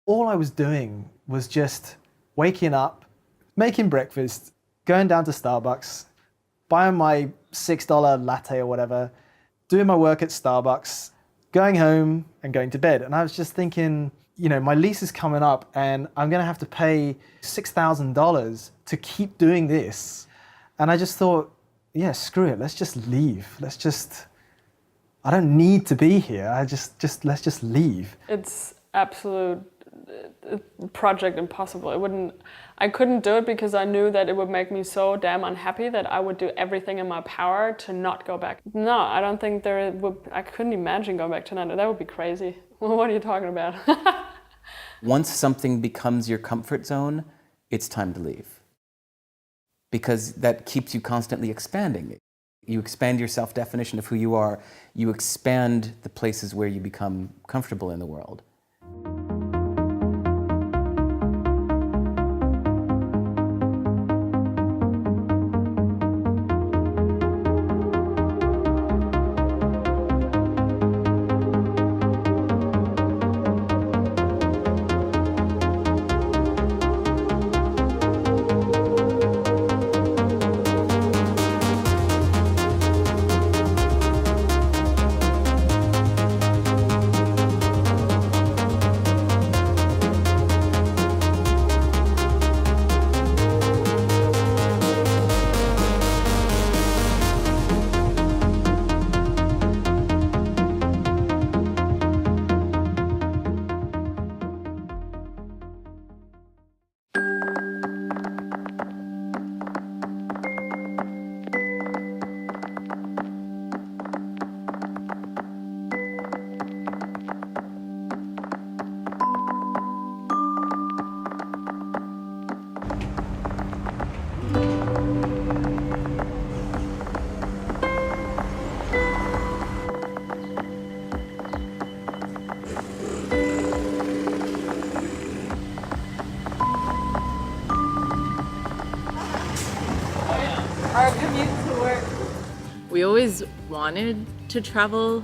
all I was doing was just waking up, making breakfast, going down to Starbucks, buying my $6 latte or whatever, doing my work at Starbucks, going home and going to bed. And I was just thinking, you know, my lease is coming up and I'm gonna have to pay $6,000 to keep doing this. And I just thought, yeah, screw it, let's just leave. I don't need to be here. Let's just leave. It's absolute project impossible. I couldn't do it because I knew that it would make me so damn unhappy that I would do everything in my power to not go back. No, I don't think I couldn't imagine going back to London. That would be crazy. What are you talking about? Once something becomes your comfort zone, it's time to leave. Because that keeps you constantly expanding. You expand your self-definition of who you are. You expand the places where you become comfortable in the world. Our commute to work. We always wanted to travel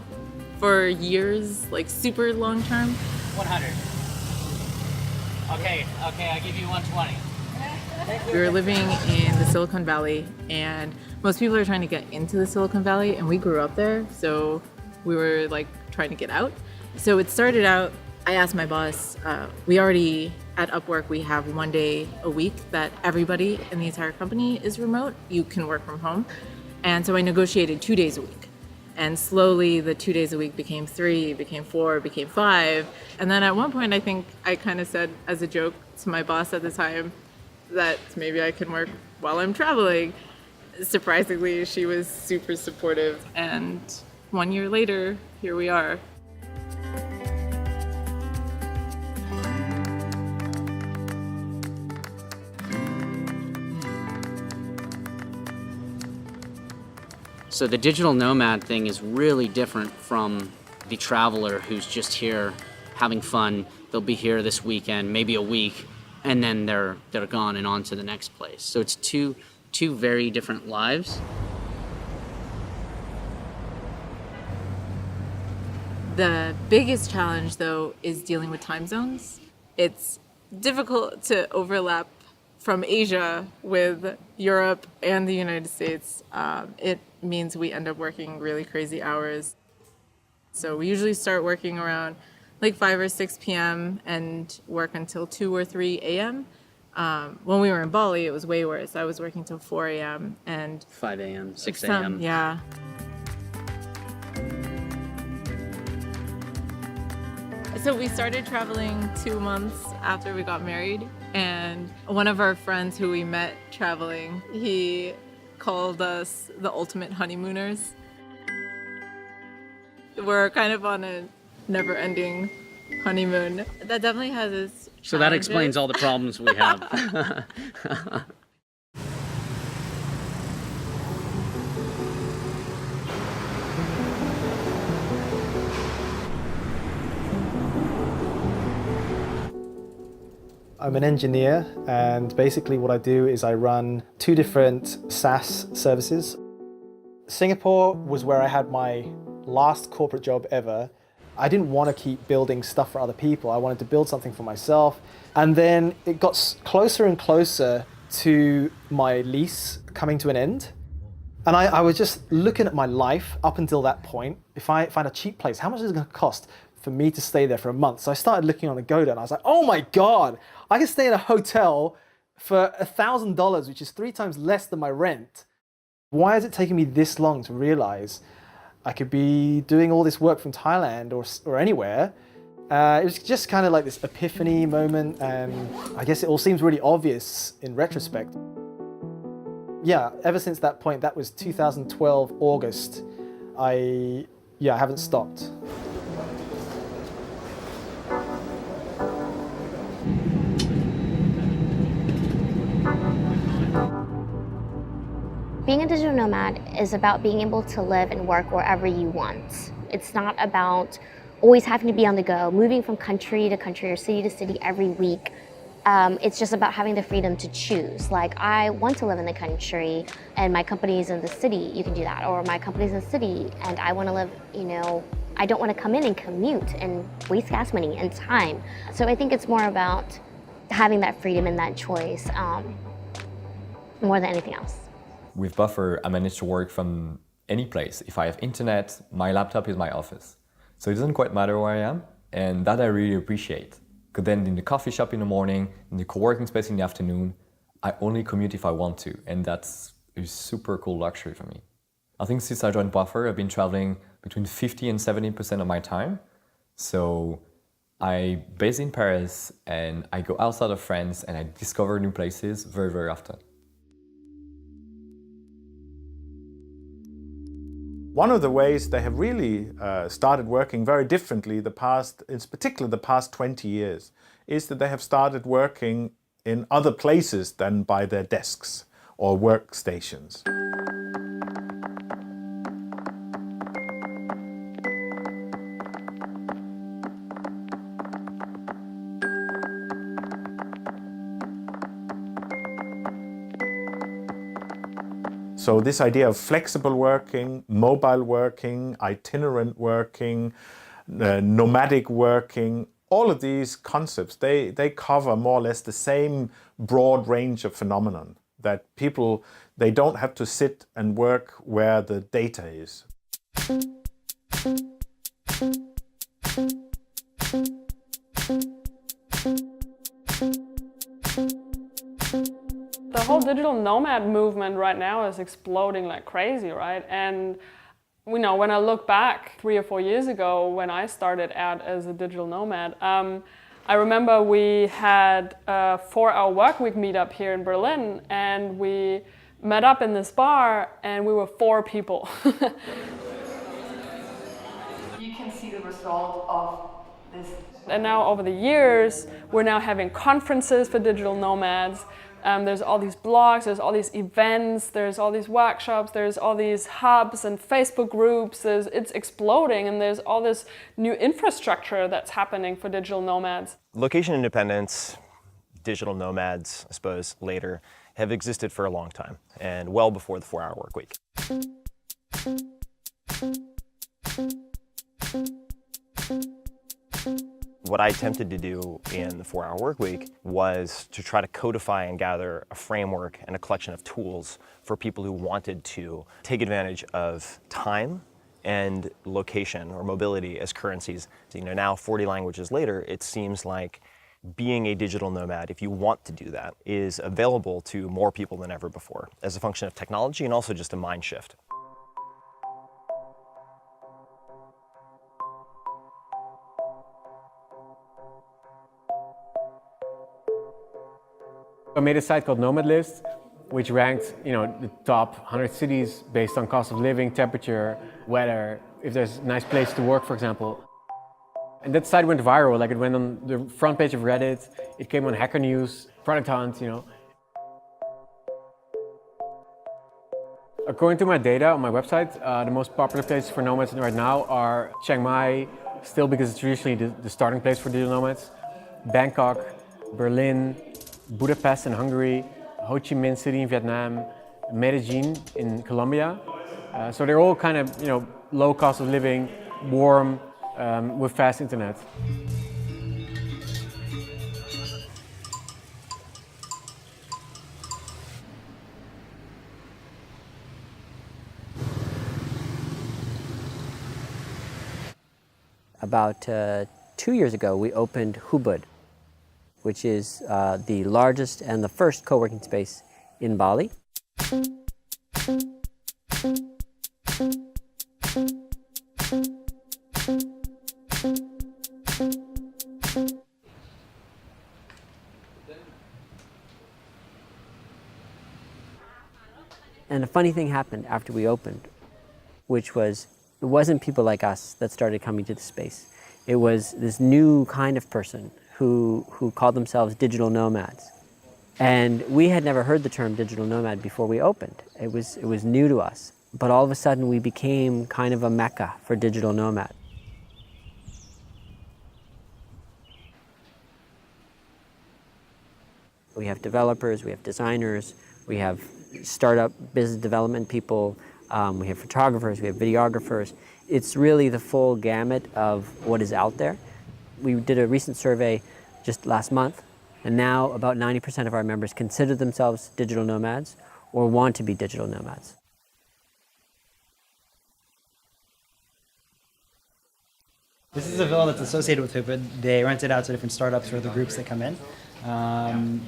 for years, like super long term. 100. Okay, I give you 120. We were living in the Silicon Valley, and most people are trying to get into the Silicon Valley, and we grew up there, so we were like trying to get out. So it started out, I asked my boss, we already at Upwork, we have 1 day a week that everybody in the entire company is remote. You can work from home. And so I negotiated 2 days a week. And slowly the 2 days a week became 3, became 4, became 5. And then at one point, I think I kind of said as a joke to my boss at the time that maybe I can work while I'm traveling. Surprisingly, she was super supportive. And 1 year later, here we are. So the digital nomad thing is really different from the traveler who's just here having fun. They'll be here this weekend, maybe a week, and then they're gone and on to the next place. So it's two very different lives. The biggest challenge, though, is dealing with time zones. It's difficult to overlap from Asia with Europe and the United States. It means we end up working really crazy hours. So we usually start working around like 5 or 6 p.m. and work until 2 or 3 a.m. When we were in Bali, it was way worse. I was working till 4 a.m. and 5 a.m., 6 a.m. Yeah. So we started traveling 2 months after we got married, and one of our friends who we met traveling, he called us the ultimate honeymooners. We're kind of on a never-ending honeymoon. That definitely has its challenges. So that explains all the problems we have. I'm an engineer, and basically what I do is I run 2 different SaaS services. Singapore was where I had my last corporate job ever, I didn't want to keep building stuff for other people. I wanted to build something for myself. And then it got closer and closer to my lease coming to an end. And I was just looking at my life up until that point. If I find a cheap place, how much is it going to cost for me to stay there for a month? So I started looking on Agoda and I was like, oh my God, I can stay in a hotel for $1,000, which is 3 times less than my rent. Why is it taking me this long to realize I could be doing all this work from Thailand or anywhere? It was just kind of like this epiphany moment, and I guess it all seems really obvious in retrospect. Yeah, ever since that point, that was 2012 August, I haven't stopped. Being a digital nomad is about being able to live and work wherever you want. It's not about always having to be on the go, moving from country to country or city to city every week. It's just about having the freedom to choose. Like, I want to live in the country and my company is in the city, you can do that. Or my company's in the city and I want to live, I don't want to come in and commute and waste gas money and time. So I think it's more about having that freedom and that choice more than anything else. With Buffer, I manage to work from any place. If I have internet, my laptop is my office. So it doesn't quite matter where I am, and that I really appreciate. Because then in the coffee shop in the morning, in the co-working space in the afternoon, I only commute if I want to, and that's a super cool luxury for me. I think since I joined Buffer, I've been traveling between 50 and 70% of my time. So I base in Paris, and I go outside of France, and I discover new places very, very often. One of the ways they have really started working very differently in particular the past 20 years, is that they have started working in other places than by their desks or workstations. So this idea of flexible working, mobile working, itinerant working, nomadic working, all of these concepts, they cover more or less the same broad range of phenomenon, that people, they don't have to sit and work where the data is. The whole digital nomad movement right now is exploding like crazy, right? And when I look back 3 or 4 years ago when I started out as a digital nomad, I remember we had a 4-hour work week meetup here in Berlin, and we met up in this bar and we were 4 people. You can see the result of this. And now over the years, we're now having conferences for digital nomads. There's all these blogs, there's all these events, there's all these workshops, there's all these hubs and Facebook groups. It's exploding, and there's all this new infrastructure that's happening for digital nomads. Location independence, digital nomads, I suppose, later, have existed for a long time, and well before the 4-hour work week. What I attempted to do in the 4-hour work week was to try to codify and gather a framework and a collection of tools for people who wanted to take advantage of time and location or mobility as currencies. So, now 40 languages later, it seems like being a digital nomad, if you want to do that, is available to more people than ever before as a function of technology and also just a mind shift. I made a site called Nomad List, which ranked, the top 100 cities based on cost of living, temperature, weather, if there's a nice place to work, for example. And that site went viral. Like, it went on the front page of Reddit, it came on Hacker News, Product Hunt, According to my data on my website, the most popular places for nomads right now are Chiang Mai, still because it's traditionally the starting place for digital nomads, Bangkok, Berlin, Budapest in Hungary, Ho Chi Minh City in Vietnam, Medellin in Colombia. So they're all kind of, low cost of living, warm, with fast internet. About 2 years ago, we opened Ubud, which is the largest and the first co-working space in Bali. And a funny thing happened after we opened, which was it wasn't people like us that started coming to the space. It was this new kind of person who called themselves digital nomads. And we had never heard the term digital nomad before we opened. It was new to us. But all of a sudden we became kind of a mecca for digital nomads. We have developers, we have designers, we have startup business development people, we have photographers, we have videographers. It's really the full gamut of what is out there. We did a recent survey just last month, and now about 90% of our members consider themselves digital nomads or want to be digital nomads. This is a villa that's associated with Ubud. They rent it out to different startups or the groups that come in.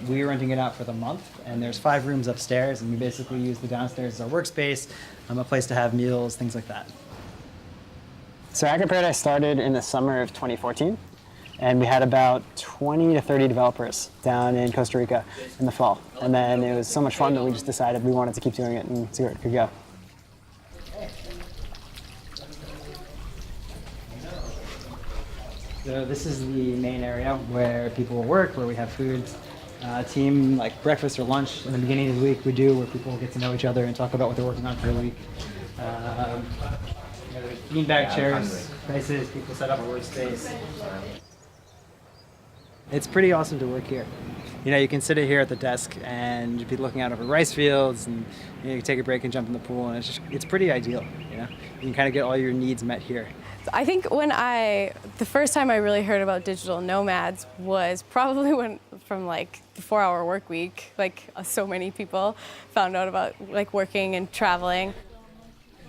We're renting it out for the month, and there's 5 rooms upstairs, and we basically use the downstairs as our workspace, a place to have meals, things like that. So Hacker Paradise started in the summer of 2014, and we had about 20 to 30 developers down in Costa Rica in the fall. And then it was so much fun that we just decided we wanted to keep doing it and see where it could go. So this is the main area where people will work, where we have food, team like breakfast or lunch in the beginning of the week we do, where people get to know each other and talk about what they're working on for the week. There's beanbag chairs, places, people set up a workspace. It's pretty awesome to work here. You know, you can sit here at the desk and be looking out over rice fields, and you can take a break and jump in the pool, and it's pretty ideal. You know, you can kind of get all your needs met here. I think the first time I really heard about digital nomads was probably from like the 4-hour work week, like so many people found out about like working and traveling.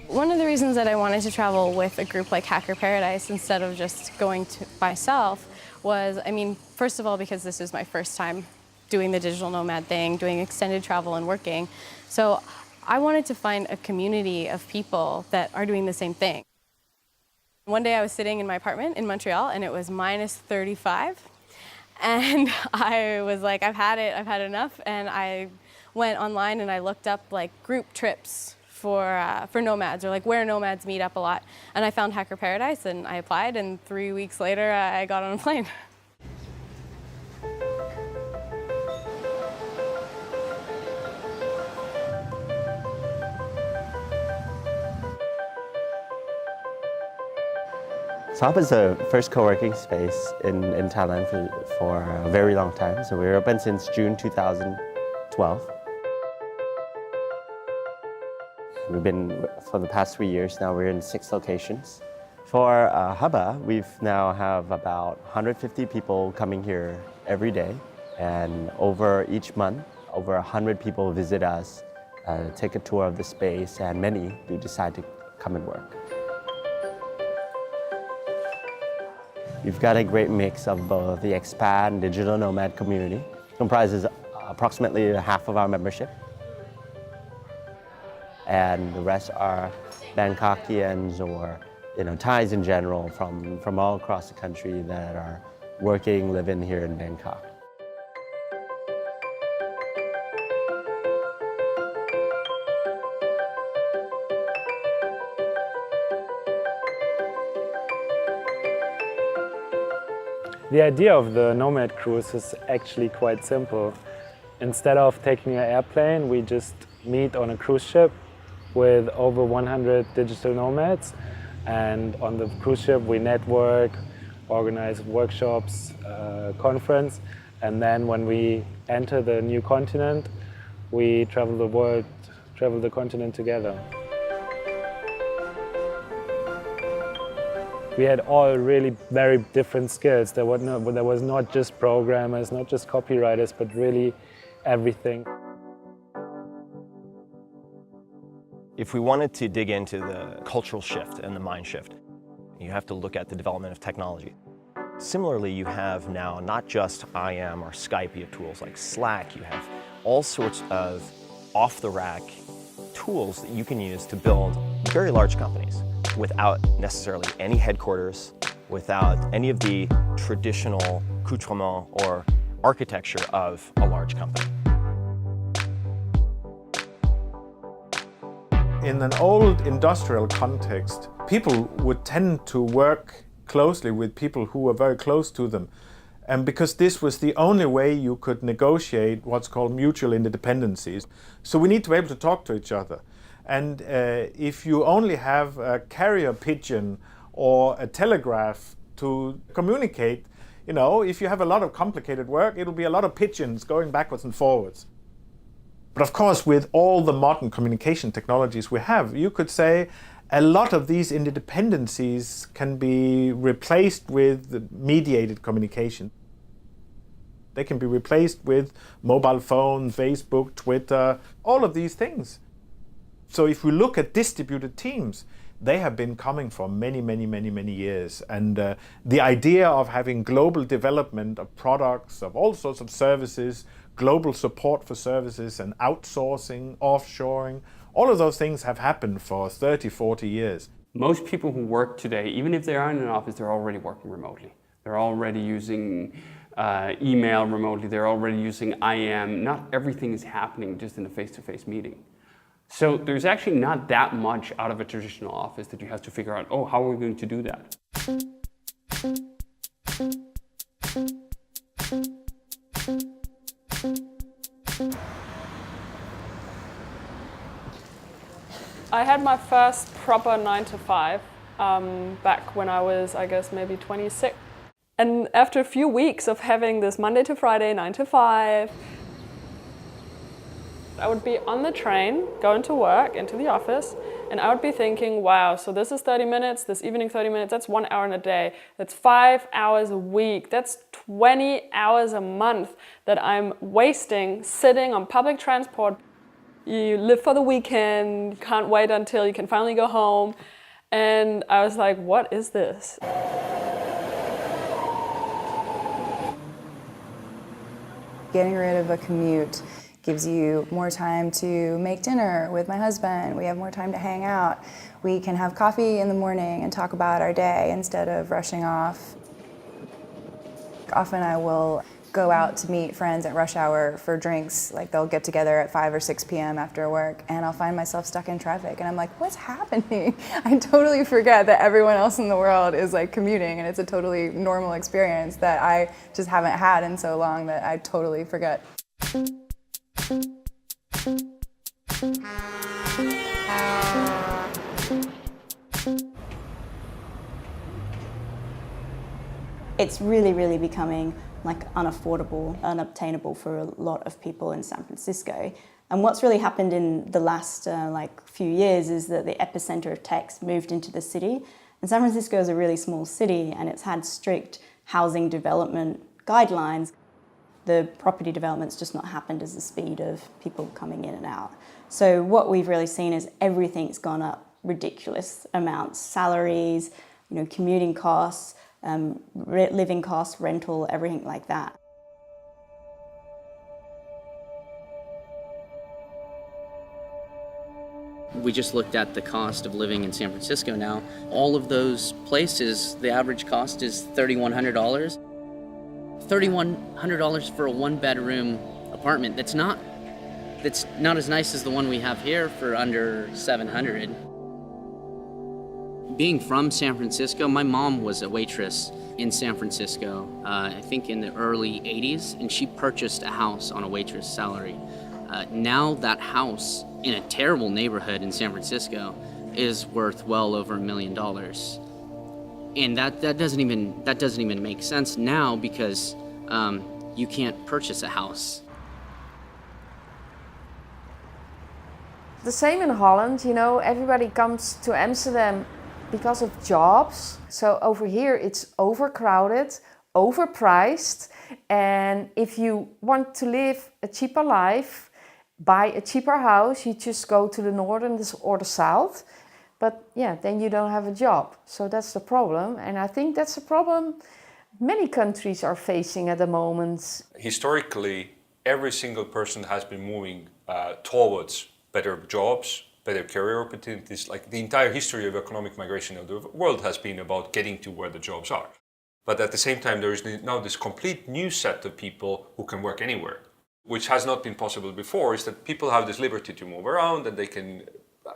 One of the reasons that I wanted to travel with a group like Hacker Paradise instead of just going to myself was, I mean, first of all, because this is my first time doing the digital nomad thing, doing extended travel and working. So I wanted to find a community of people that are doing the same thing. One day I was sitting in my apartment in Montreal and it was -35. And I was like, I've had enough. And I went online and I looked up like group trips for nomads, or like where nomads meet up a lot. And I found Hacker Paradise and I applied, and 3 weeks later I got on a plane. So Hub is the first co-working space in Thailand for a very long time. So we were open since June 2012. We've been, for the past 3 years now, we're in 6 locations. For Hubba, we've now have about 150 people coming here every day. And over each month, over 100 people visit us, take a tour of the space, and many do decide to come and work. We've got a great mix of both the expat and digital nomad community. Comprises approximately half of our membership. And the rest are Bangkokians or Thais in general from all across the country that are working, living here in Bangkok. The idea of the Nomad cruise is actually quite simple. Instead of taking an airplane, we just meet on a cruise ship with over 100 digital nomads. And on the cruise ship, we network, organize workshops, conference. And then when we enter the new continent, we travel the world, travel the continent together. We had all really very different skills. There was not just programmers, not just copywriters, but really everything. If we wanted to dig into the cultural shift and the mind shift, you have to look at the development of technology. Similarly, you have now not just IM or Skype, you have tools like Slack, you have all sorts of off-the-rack tools that you can use to build very large companies without necessarily any headquarters, without any of the traditional accoutrement or architecture of a large company. In an old industrial context, people would tend to work closely with people who were very close to them. And because this was the only way you could negotiate what's called mutual interdependencies. So we need to be able to talk to each other. And if you only have a carrier pigeon or a telegraph to communicate, you know, if you have a lot of complicated work, it'll be a lot of pigeons going backwards and forwards. But of course, with all the modern communication technologies we have, you could say a lot of these interdependencies can be replaced with mediated communication. They can be replaced with mobile phone, Facebook, Twitter, all of these things. So if we look at distributed teams, they have been coming for many, many, many, many years. And the idea of having global development of products, of all sorts of services, global support for services and outsourcing, offshoring, all of those things have happened for 30, 40 years. Most people who work today, even if they are in an office, they're already working remotely. They're already using email remotely, they're already using IM. Not everything is happening just in a face-to-face meeting. So there's actually not that much out of a traditional office that you have to figure out, oh, how are we going to do that? I had my first proper 9-to-5 back when I was, I guess, maybe 26. And after a few weeks of having this Monday to Friday 9-to-5, I would be on the train, going to work, into the office, and I would be thinking, wow, so this is 30 minutes, this evening 30 minutes, that's 1 hour in a day, that's 5 hours a week, that's 20 hours a month that I'm wasting sitting on public transport. You live for the weekend, you can't wait until you can finally go home. And I was like, what is this? Getting rid of a commute gives you more time to make dinner with my husband. We have more time to hang out. We can have coffee in the morning and talk about our day instead of rushing off. Often I will go out to meet friends at rush hour for drinks. Like they'll get together at 5 or 6 p.m. after work, and I'll find myself stuck in traffic. And I'm like, what's happening? I totally forget that everyone else in the world is like commuting, and it's a totally normal experience that I just haven't had in so long that I totally forget. It's really becoming like unaffordable, unobtainable for a lot of people in San Francisco. And what's really happened in the last few years is that the epicenter of tech's moved into the city. And San Francisco is a really small city, and it's had strict housing development guidelines. The property development's just not happened as the speed of people coming in and out. So what we've really seen is everything's gone up ridiculous amounts. Salaries, commuting costs, living costs, rental, everything like that. We just looked at the cost of living in San Francisco now. All of those places, the average cost is $3,100. $3,100 for a one-bedroom apartment that's not as nice as the one we have here for under $700. Being from San Francisco, my mom was a waitress in San Francisco, I think in the early 80s, and she purchased a house on a waitress salary. Now that house in a terrible neighborhood in San Francisco is worth well over $1 million. And that doesn't even make sense now because you can't purchase a house. The same in Holland, everybody comes to Amsterdam because of jobs. So over here it's overcrowded, overpriced, and if you want to live a cheaper life, buy a cheaper house, you just go to the northern or the south. But yeah, then you don't have a job. So that's the problem. And I think that's a problem many countries are facing at the moment. Historically, every single person has been moving towards better jobs, better career opportunities. Like the entire history of economic migration of the world has been about getting to where the jobs are. But at the same time, there is now this complete new set of people who can work anywhere, which has not been possible before, is that people have this liberty to move around and they can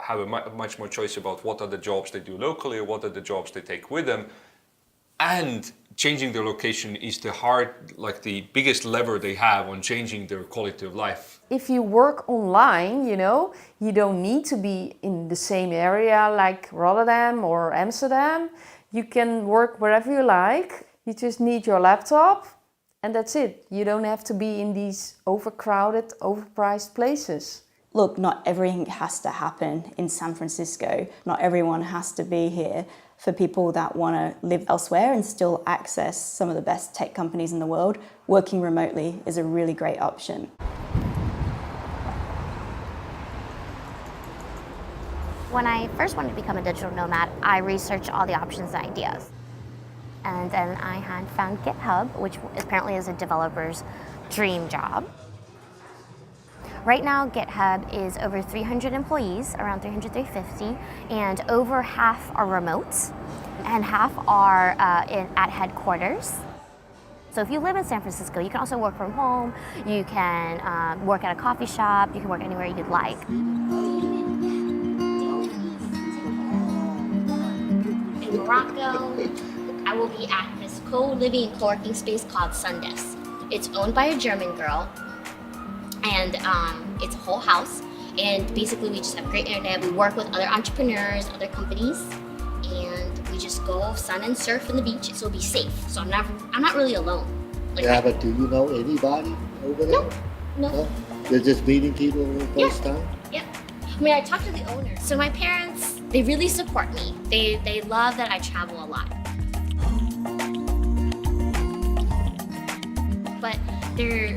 have a much more choice about what are the jobs they do locally or what are the jobs they take with them. And changing their location is the biggest lever they have on changing their quality of life. If you work online, you don't need to be in the same area like Rotterdam or Amsterdam. You can work wherever you like. You just need your laptop and that's it. You don't have to be in these overcrowded, overpriced places. Look, not everything has to happen in San Francisco. Not everyone has to be here. For people that want to live elsewhere and still access some of the best tech companies in the world, working remotely is a really great option. When I first wanted to become a digital nomad, I researched all the options and ideas. And then I had found GitHub, which apparently is a developer's dream job. Right now, GitHub is over 300 employees, around 300, 350, and over half are remote, and half are at headquarters. So if you live in San Francisco, you can also work from home, you can work at a coffee shop, you can work anywhere you'd like. In Morocco, I will be at this co-living and co-working space called Sundesk. It's owned by a German girl, and it's a whole house, and basically we just have great internet. We work with other entrepreneurs, other companies, and we just go sun and surf on the beach. So it'll be safe. So I'm not really alone. But do you know anybody over there? No. They're just meeting people for the first time? Yep. I mean, I talked to the owner. So my parents, they really support me. They love that I travel a lot. But they're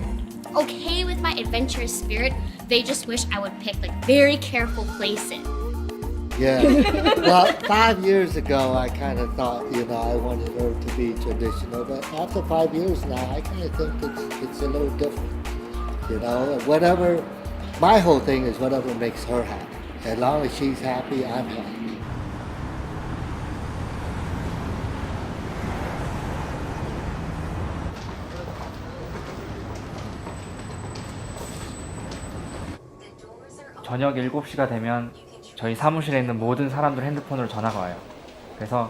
okay with my adventurous spirit. They just wish I would pick very careful places. Yeah. Well, 5 years ago, I kind of thought, I wanted her to be traditional. But after 5 years now, I kind of think it's a little different. Whatever, my whole thing is whatever makes her happy. As long as she's happy, I'm happy. 저녁 7시가 되면 저희 사무실에 있는 모든 사람들 핸드폰으로 전화가 와요. 그래서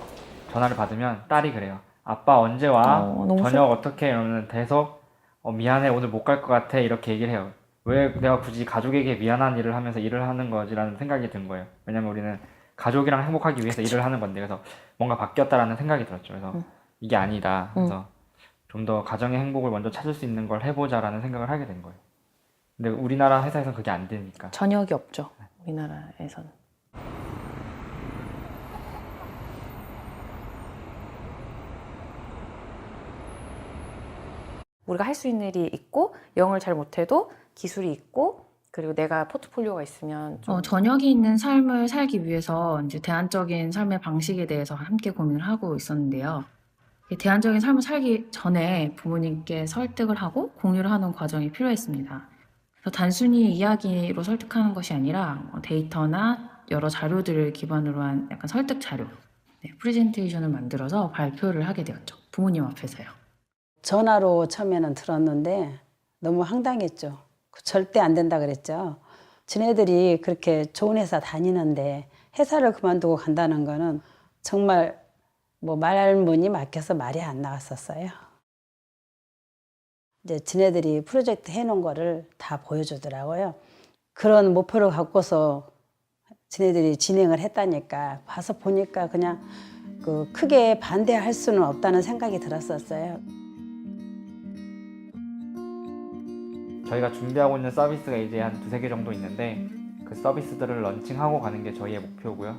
전화를 받으면 딸이 그래요. 아빠 언제 와? 저녁 어떻게? 이러면 계속 미안해 오늘 못 갈 것 같아 이렇게 얘기를 해요. 왜 내가 굳이 가족에게 미안한 일을 하면서 일을 하는 거지라는 생각이 든 거예요. 왜냐면 우리는 가족이랑 행복하기 위해서 일을 하는 건데, 그래서 뭔가 바뀌었다라는 생각이 들었죠. 그래서 이게 아니다. 그래서 좀 더 가정의 행복을 먼저 찾을 수 있는 걸 해보자라는 생각을 하게 된 거예요. 근데 우리나라 회사에서는 그게 안 되니까. 저녁이 없죠, 우리나라에서는. 우리가 할 수 있는 일이 있고, 영어를 잘 못해도 기술이 있고, 그리고 내가 포트폴리오가 있으면 저녁이 있는 삶을 살기 위해서 이제 대안적인 삶의 방식에 대해서 함께 고민을 하고 있었는데요. 대안적인 삶을 살기 전에 부모님께 설득을 하고 공유를 하는 과정이 필요했습니다. 단순히 이야기로 설득하는 것이 아니라 데이터나 여러 자료들을 기반으로 한 약간 설득 자료, 프레젠테이션을 만들어서 발표를 하게 되었죠. 부모님 앞에서요. 전화로 처음에는 들었는데 너무 황당했죠. 절대 안 된다 그랬죠. 지네들이 그렇게 좋은 회사 다니는데 회사를 그만두고 간다는 거는 정말 말문이 막혀서 말이 안 나왔었어요. 이제 지네들이 프로젝트 해놓은 거를 다 보여주더라고요. 그런 목표를 갖고서 지네들이 진행을 했다니까 와서 보니까 그냥 크게 반대할 수는 없다는 생각이 들었었어요. 저희가 준비하고 있는 서비스가 이제 한 2-3개 정도 있는데 그 서비스들을 런칭하고 가는 게 저희의 목표고요.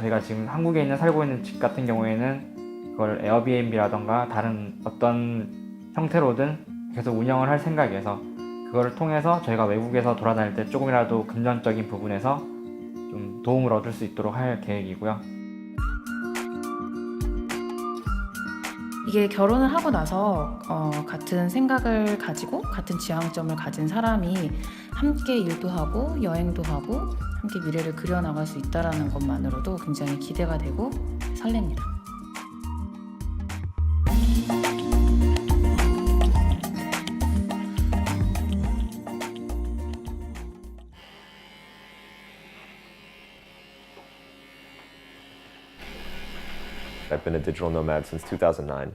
저희가 지금 한국에 살고 있는 집 같은 경우에는 그걸 에어비앤비라던가 다른 어떤 형태로든 계속 운영을 할 생각이어서 그거를 통해서 저희가 외국에서 돌아다닐 때 조금이라도 금전적인 부분에서 좀 도움을 얻을 수 있도록 할 계획이고요. 이게 결혼을 하고 나서 같은 생각을 가지고 같은 지향점을 가진 사람이 함께 일도 하고 여행도 하고 함께 미래를 그려나갈 수 있다는 것만으로도 굉장히 기대가 되고 설렙니다. I've been a digital nomad since 2009,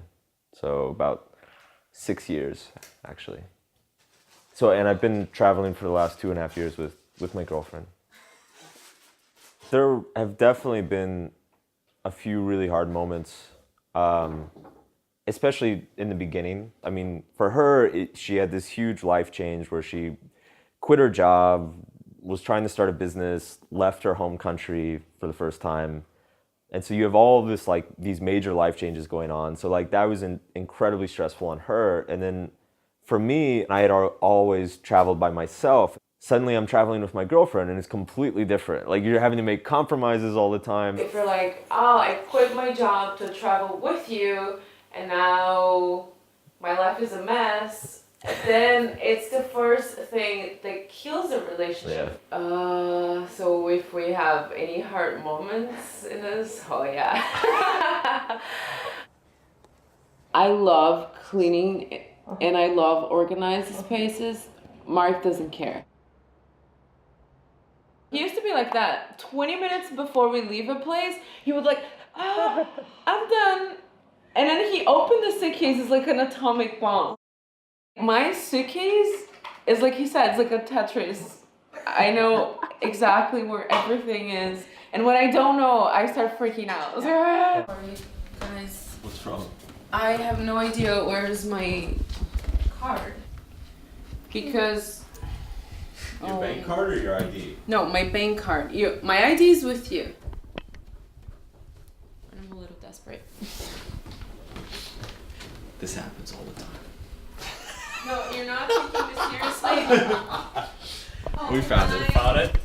so about 6 years actually. And I've been traveling for the last 2.5 years with my girlfriend. There have definitely been a few really hard moments, especially in the beginning. I mean, for her, she had this huge life change where she quit her job, was trying to start a business, left her home country for the first time. And so you have all this, like, these major life changes going on. So like that was incredibly stressful on her. And then for me, I had always traveled by myself. Suddenly I'm traveling with my girlfriend and it's completely different. Like you're having to make compromises all the time. If you're like, oh, I quit my job to travel with you and now my life is a mess, then it's the first thing that kills a relationship. Yeah. So if we have any hard moments in this, oh yeah. I love cleaning and I love organized spaces. Mark doesn't care. He used to be like that. 20 minutes before we leave a place, he would like, oh, I'm done. And then he opened the suitcase, it's like an atomic bomb. My suitcase is like he said, it's like a Tetris. I know exactly where everything is. And when I don't know, I start freaking out. Sorry, guys. What's wrong? I have no idea where's my card. Because... Your bank card or your ID? No, my bank card. My ID is with you. I'm a little desperate. This happens all the time. No, you're not taking this seriously. We found it. Found it?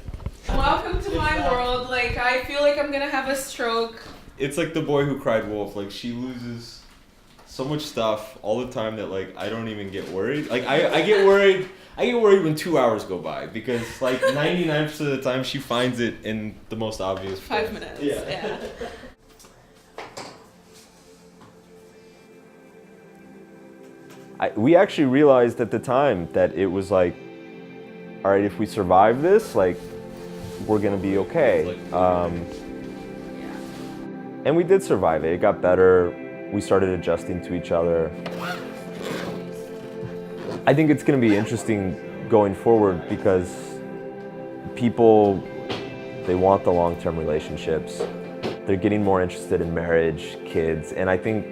Welcome to my world. Like, I feel like I'm gonna have a stroke. It's like the boy who cried wolf. Like she loses so much stuff all the time that like I don't even get worried. Like I get worried. I get worried when 2 hours go by because like 99% of the time she finds it in the most obvious place. 5 minutes. Yeah. We actually realized at the time that it was like, all right, if we survive this, like, we're gonna be okay. And we did survive it. It got better. We started adjusting to each other. I think it's gonna be interesting going forward because people, they want the long-term relationships. They're getting more interested in marriage, kids, and I think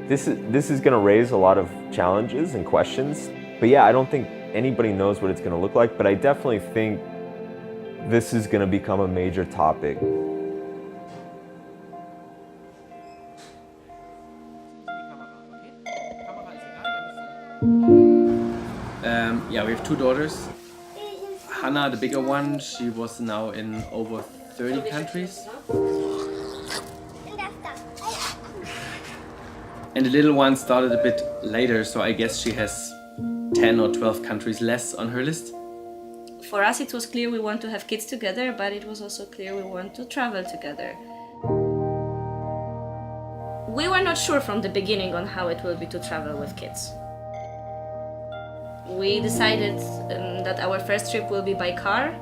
this is going to raise a lot of challenges and questions. But yeah, I don't think anybody knows what it's going to look like, but I definitely think this is going to become a major topic. Yeah, we have 2 daughters. Hannah, the bigger one, she was now in over 30 countries. And the little one started a bit later, so I guess she has 10 or 12 countries less on her list. For us it was clear we want to have kids together, but it was also clear we want to travel together. We were not sure from the beginning on how it will be to travel with kids. We decided that our first trip will be by car,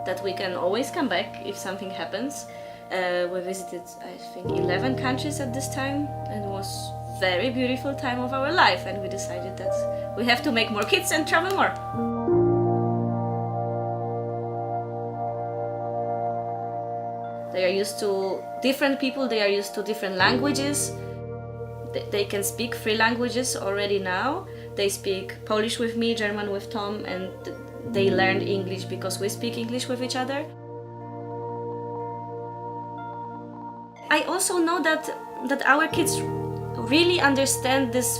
that we can always come back if something happens. We visited, I think, 11 countries at this time, and it was very beautiful time of our life, and we decided that we have to make more kids and travel more. They are used to different people, they are used to different languages. They can speak 3 languages already now. They speak Polish with me, German with Tom, and they learned English because we speak English with each other. I also know that our kids really understand this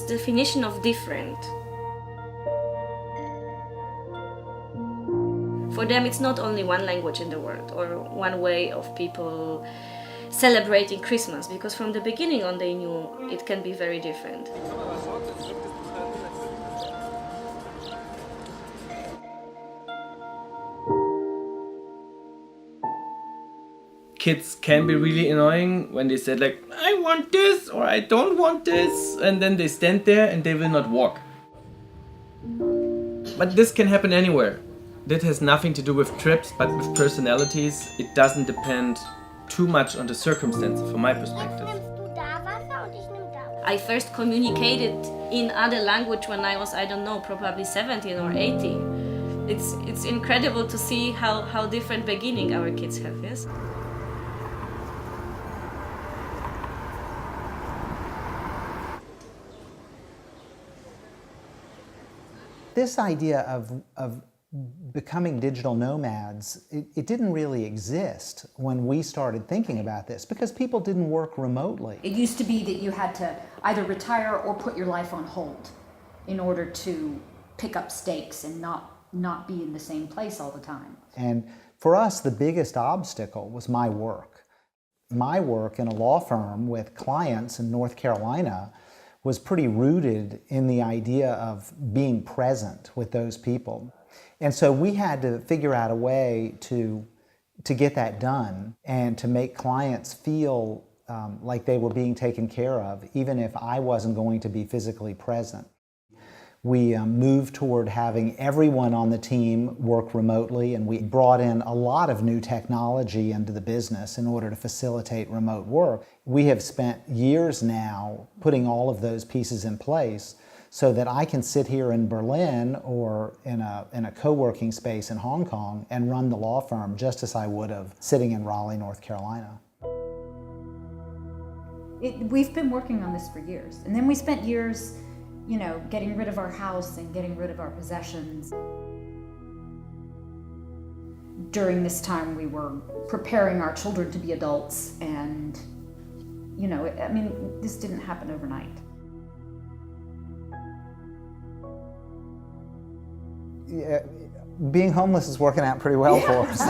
definition of different. For them, it's not only one language in the world or one way of people celebrating Christmas, because from the beginning on they knew it can be very different. Kids can be really annoying when they said like, I want this or I don't want this, and then they stand there and they will not walk. But this can happen anywhere. That has nothing to do with trips, but with personalities. It doesn't depend too much on the circumstances from my perspective. I first communicated in other language when I was, I don't know, probably 17 or 18. It's incredible to see how different beginning our kids have, yes? This idea of becoming digital nomads, it didn't really exist when we started thinking about this because people didn't work remotely. It used to be that you had to either retire or put your life on hold in order to pick up stakes and not be in the same place all the time. And for us, the biggest obstacle was my work. My work in a law firm with clients in North Carolina was pretty rooted in the idea of being present with those people. And so we had to figure out a way to get that done and to make clients feel like they were being taken care of, even if I wasn't going to be physically present. We moved toward having everyone on the team work remotely, and we brought in a lot of new technology into the business in order to facilitate remote work. We have spent years now putting all of those pieces in place so that I can sit here in Berlin or in a co-working space in Hong Kong and run the law firm just as I would have sitting in Raleigh, North Carolina. We've been working on this for years, and then we spent years, you know, getting rid of our house and getting rid of our possessions. During this time, we were preparing our children to be adults, and, you know, I mean, this didn't happen overnight. Yeah, being homeless is working out pretty well for us.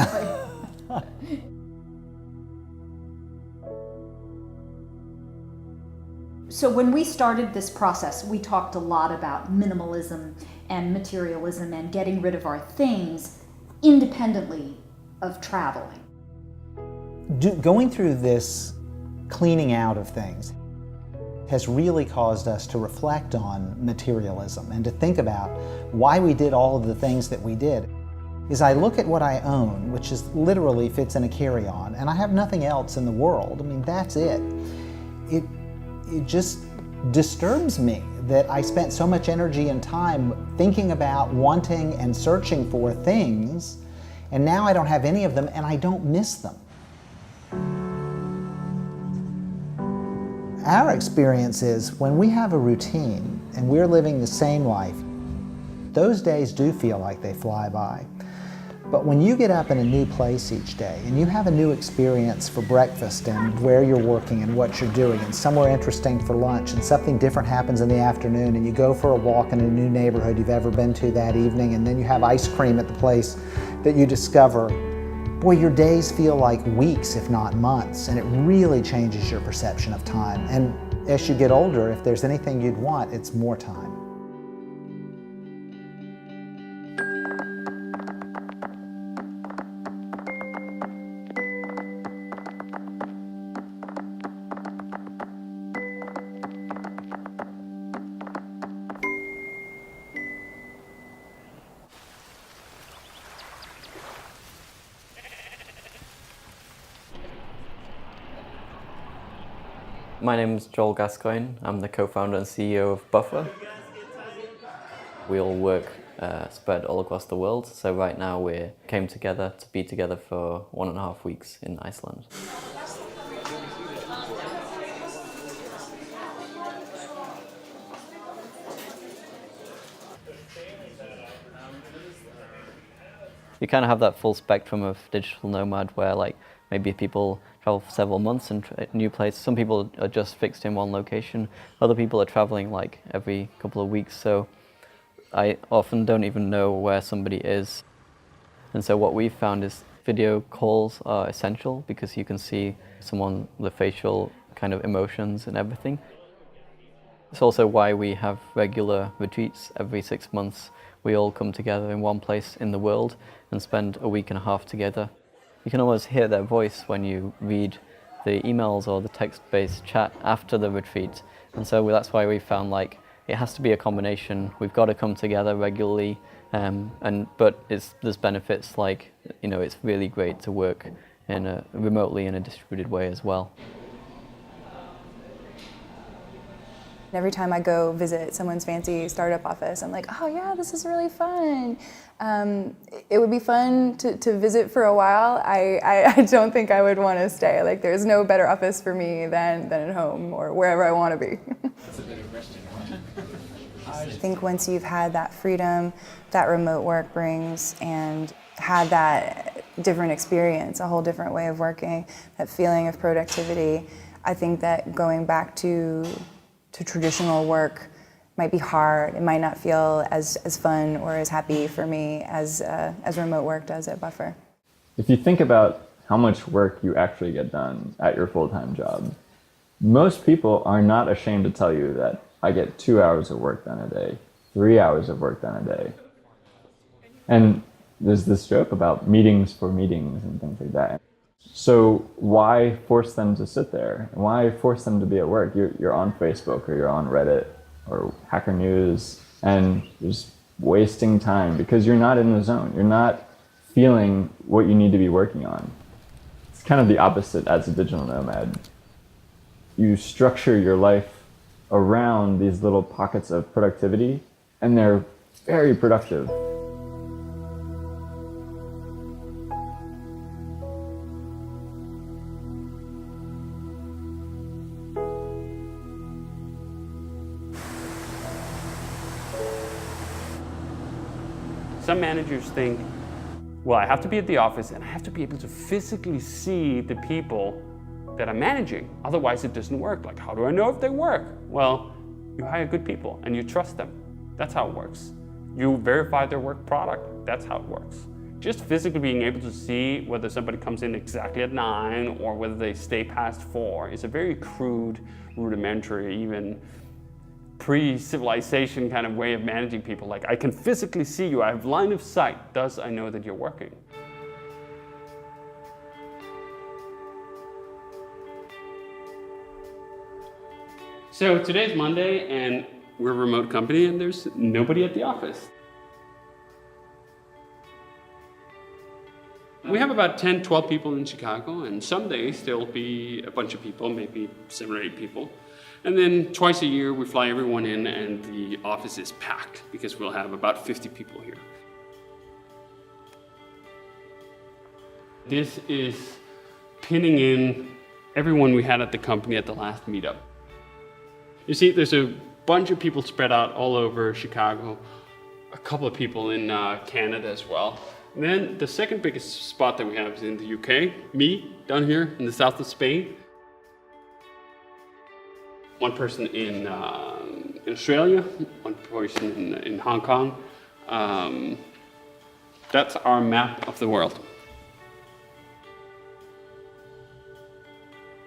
So when we started this process, we talked a lot about minimalism and materialism and getting rid of our things independently of traveling. Going through this cleaning out of things has really caused us to reflect on materialism and to think about why we did all of the things that we did. As I look at what I own, which is literally fits in a carry-on, and I have nothing else in the world, I mean, that's it. It just disturbs me that I spent so much energy and time thinking about wanting and searching for things, and now I don't have any of them and I don't miss them. Our experience is when we have a routine and we're living the same life, those days do feel like they fly by. But when you get up in a new place each day and you have a new experience for breakfast and where you're working and what you're doing and somewhere interesting for lunch and something different happens in the afternoon and you go for a walk in a new neighborhood you've ever been to that evening and then you have ice cream at the place that you discover, boy, your days feel like weeks if not months, and it really changes your perception of time. And as you get older, if there's anything you'd want, it's more time. My name is Joel Gascoigne. I'm the co-founder and CEO of Buffer. We all work spread all across the world, so right now we came together to be together for 1.5 weeks in Iceland. You kind of have that full spectrum of digital nomad where like maybe people travel for several months and new places. Some people are just fixed in one location. Other people are traveling like every couple of weeks. So I often don't even know where somebody is. And so what we've found is video calls are essential because you can see someone, the facial kind of emotions and everything. It's also why we have regular retreats every 6 months. We all come together in one place in the world and spend a week and a half together. You can almost hear their voice when you read the emails or the text-based chat after the retreat. And so that's why we found like it has to be a combination. We've got to come together regularly, but there's benefits like, you know, it's really great to work remotely in a distributed way as well. Every time I go visit someone's fancy startup office, I'm like, oh yeah, this is really fun. It would be fun to visit for a while. I don't think I would want to stay. Like, there's no better office for me than at home or wherever I want to be. That's a better question. I think once you've had that freedom that remote work brings and had that different experience, a whole different way of working, that feeling of productivity, I think that going back to traditional work might be hard. It might not feel as fun or as happy for me as remote work does at Buffer. If you think about how much work you actually get done at your full-time job, most people are not ashamed to tell you that I get 2 hours of work done a day, 3 hours of work done a day. And there's this joke about meetings for meetings and things like that. So why force them to sit there? Why force them to be at work? You're on Facebook or you're on Reddit or Hacker News, and you're just wasting time because you're not in the zone. You're not feeling what you need to be working on. It's kind of the opposite as a digital nomad. You structure your life around these little pockets of productivity, and they're very productive. Some managers think, well, I have to be at the office and I have to be able to physically see the people that I'm managing. Otherwise it doesn't work. Like, how do I know if they work? Well, you hire good people and you trust them. That's how it works. You verify their work product. That's how it works. Just physically being able to see whether somebody comes in exactly at 9 or whether they stay past 4 is a very crude, rudimentary, even pre-civilization kind of way of managing people. Like, I can physically see you, I have line of sight, thus I know that you're working. So today's Monday and we're a remote company and there's nobody at the office. We have about 10, 12 people in Chicago, and some days there'll be a bunch of people, maybe 7 or 8 people. And then twice a year we fly everyone in and the office is packed because we'll have about 50 people here. This is pinning in everyone we had at the company at the last meetup. You see, there's a bunch of people spread out all over Chicago, a couple of people in Canada as well. And then the second biggest spot that we have is in the UK, me down here in the south of Spain. One person in Australia, one person in Hong Kong. That's our map of the world.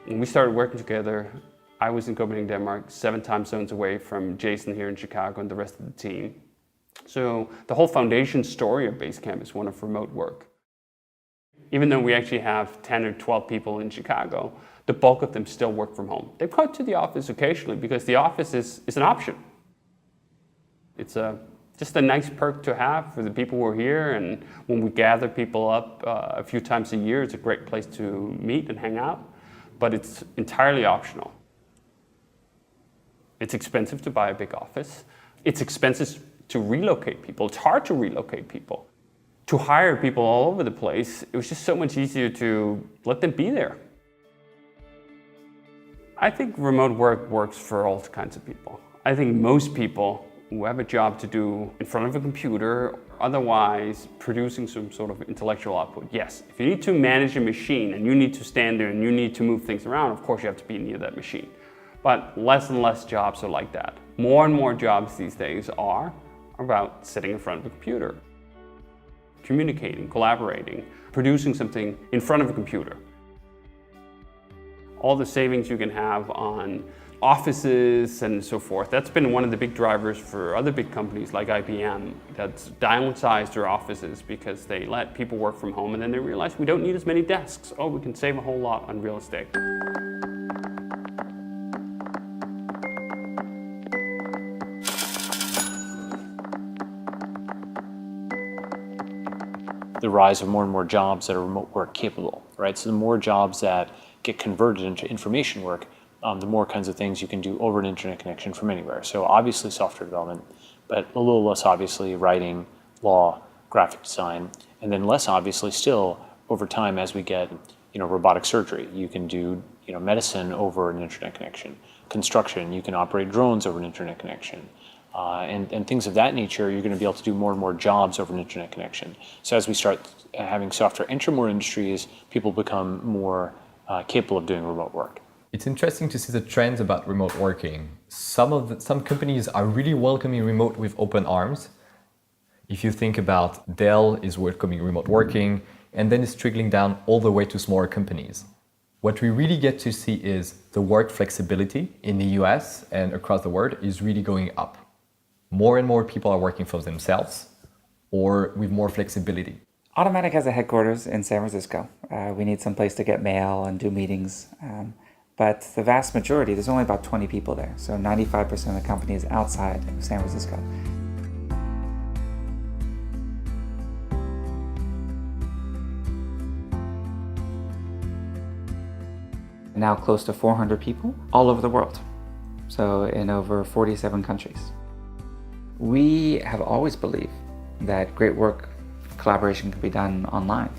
When we started working together, I was in Copenhagen, Denmark, 7 time zones away from Jason here in Chicago and the rest of the team. So the whole foundation story of Basecamp is one of remote work. Even though we actually have 10 or 12 people in Chicago, the bulk of them still work from home. They come to the office occasionally because the office is an option. It's just a nice perk to have for the people who are here, and when we gather people up a few times a year, it's a great place to meet and hang out, but it's entirely optional. It's expensive to buy a big office. It's expensive to relocate people. It's hard to relocate people. To hire people all over the place, it was just so much easier to let them be there. I think remote work works for all kinds of people. I think most people who have a job to do in front of a computer, otherwise producing some sort of intellectual output. Yes, if you need to manage a machine and you need to stand there and you need to move things around, of course you have to be near that machine. But less and less jobs are like that. More and more jobs these days are about sitting in front of a computer, communicating, collaborating, producing something in front of a computer. All the savings you can have on offices and so forth, that's been one of the big drivers for other big companies like IBM that's downsized their offices because they let people work from home and then they realized we don't need as many desks. Oh, we can save a whole lot on real estate. The rise of more and more jobs that are remote work capable, right? So the more jobs that get converted into information work, the more kinds of things you can do over an internet connection from anywhere. So obviously software development, but a little less obviously writing, law, graphic design, and then less obviously still over time as we get, robotic surgery. You can do, medicine over an internet connection. Construction, you can operate drones over an internet connection. And things of that nature, you're going to be able to do more and more jobs over an internet connection. So as we start having software enter more industries, people become more capable of doing remote work. It's interesting to see the trends about remote working. Some companies are really welcoming remote with open arms. If you think about Dell is welcoming remote working, and then it's trickling down all the way to smaller companies. What we really get to see is the work flexibility in the US and across the world is really going up. More and more people are working for themselves or with more flexibility. Automatic has a headquarters in San Francisco. We need some place to get mail and do meetings. But the vast majority, there's only about 20 people there. So 95% of the company is outside of San Francisco. Now close to 400 people all over the world. So in over 47 countries. We have always believed that great work, collaboration can be done online.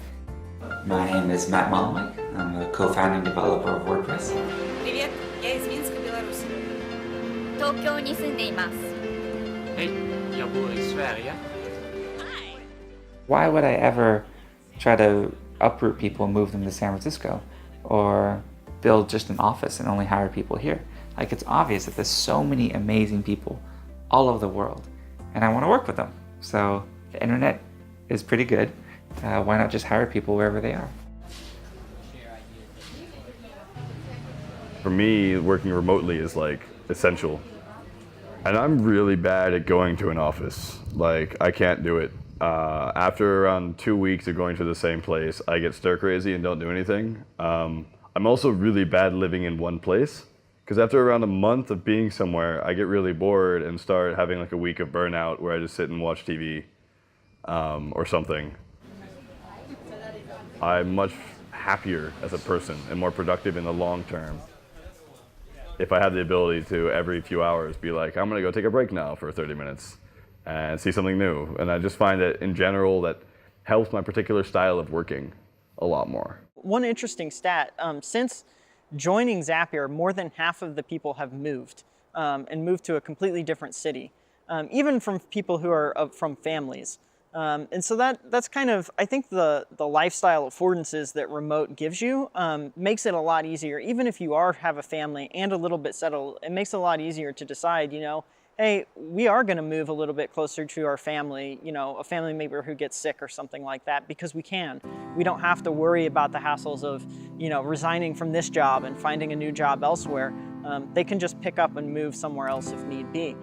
My name is Matt Malmik. I'm a co-founding developer of WordPress. Привет, я из Минска, Беларусь. 東京に住んでいます。Hej, jag bor i Sverige. Why would I ever try to uproot people and move them to San Francisco or build just an office and only hire people here? Like, it's obvious that there's so many amazing people all over the world and I want to work with them. So the internet is pretty good. Why not just hire people wherever they are? For me, working remotely is like essential. And I'm really bad at going to an office. Like, I can't do it. After around 2 weeks of going to the same place, I get stir crazy and don't do anything. I'm also really bad living in one place. Because after around a month of being somewhere, I get really bored and start having like a week of burnout where I just sit and watch TV or something. I'm much happier as a person and more productive in the long term if I have the ability to every few hours be like, I'm gonna go take a break now for 30 minutes and see something new. And I just find that in general that helps my particular style of working a lot more. One interesting stat, since joining Zapier, more than half of the people have moved and moved to a completely different city, even from people who are from families. And so that's kind of, I think the lifestyle affordances that remote gives you makes it a lot easier. Even if you have a family and a little bit settled, it makes it a lot easier to decide, hey, we are going to move a little bit closer to our family, a family member who gets sick or something like that, because we can. We don't have to worry about the hassles of, resigning from this job and finding a new job elsewhere. They can just pick up and move somewhere else if need be.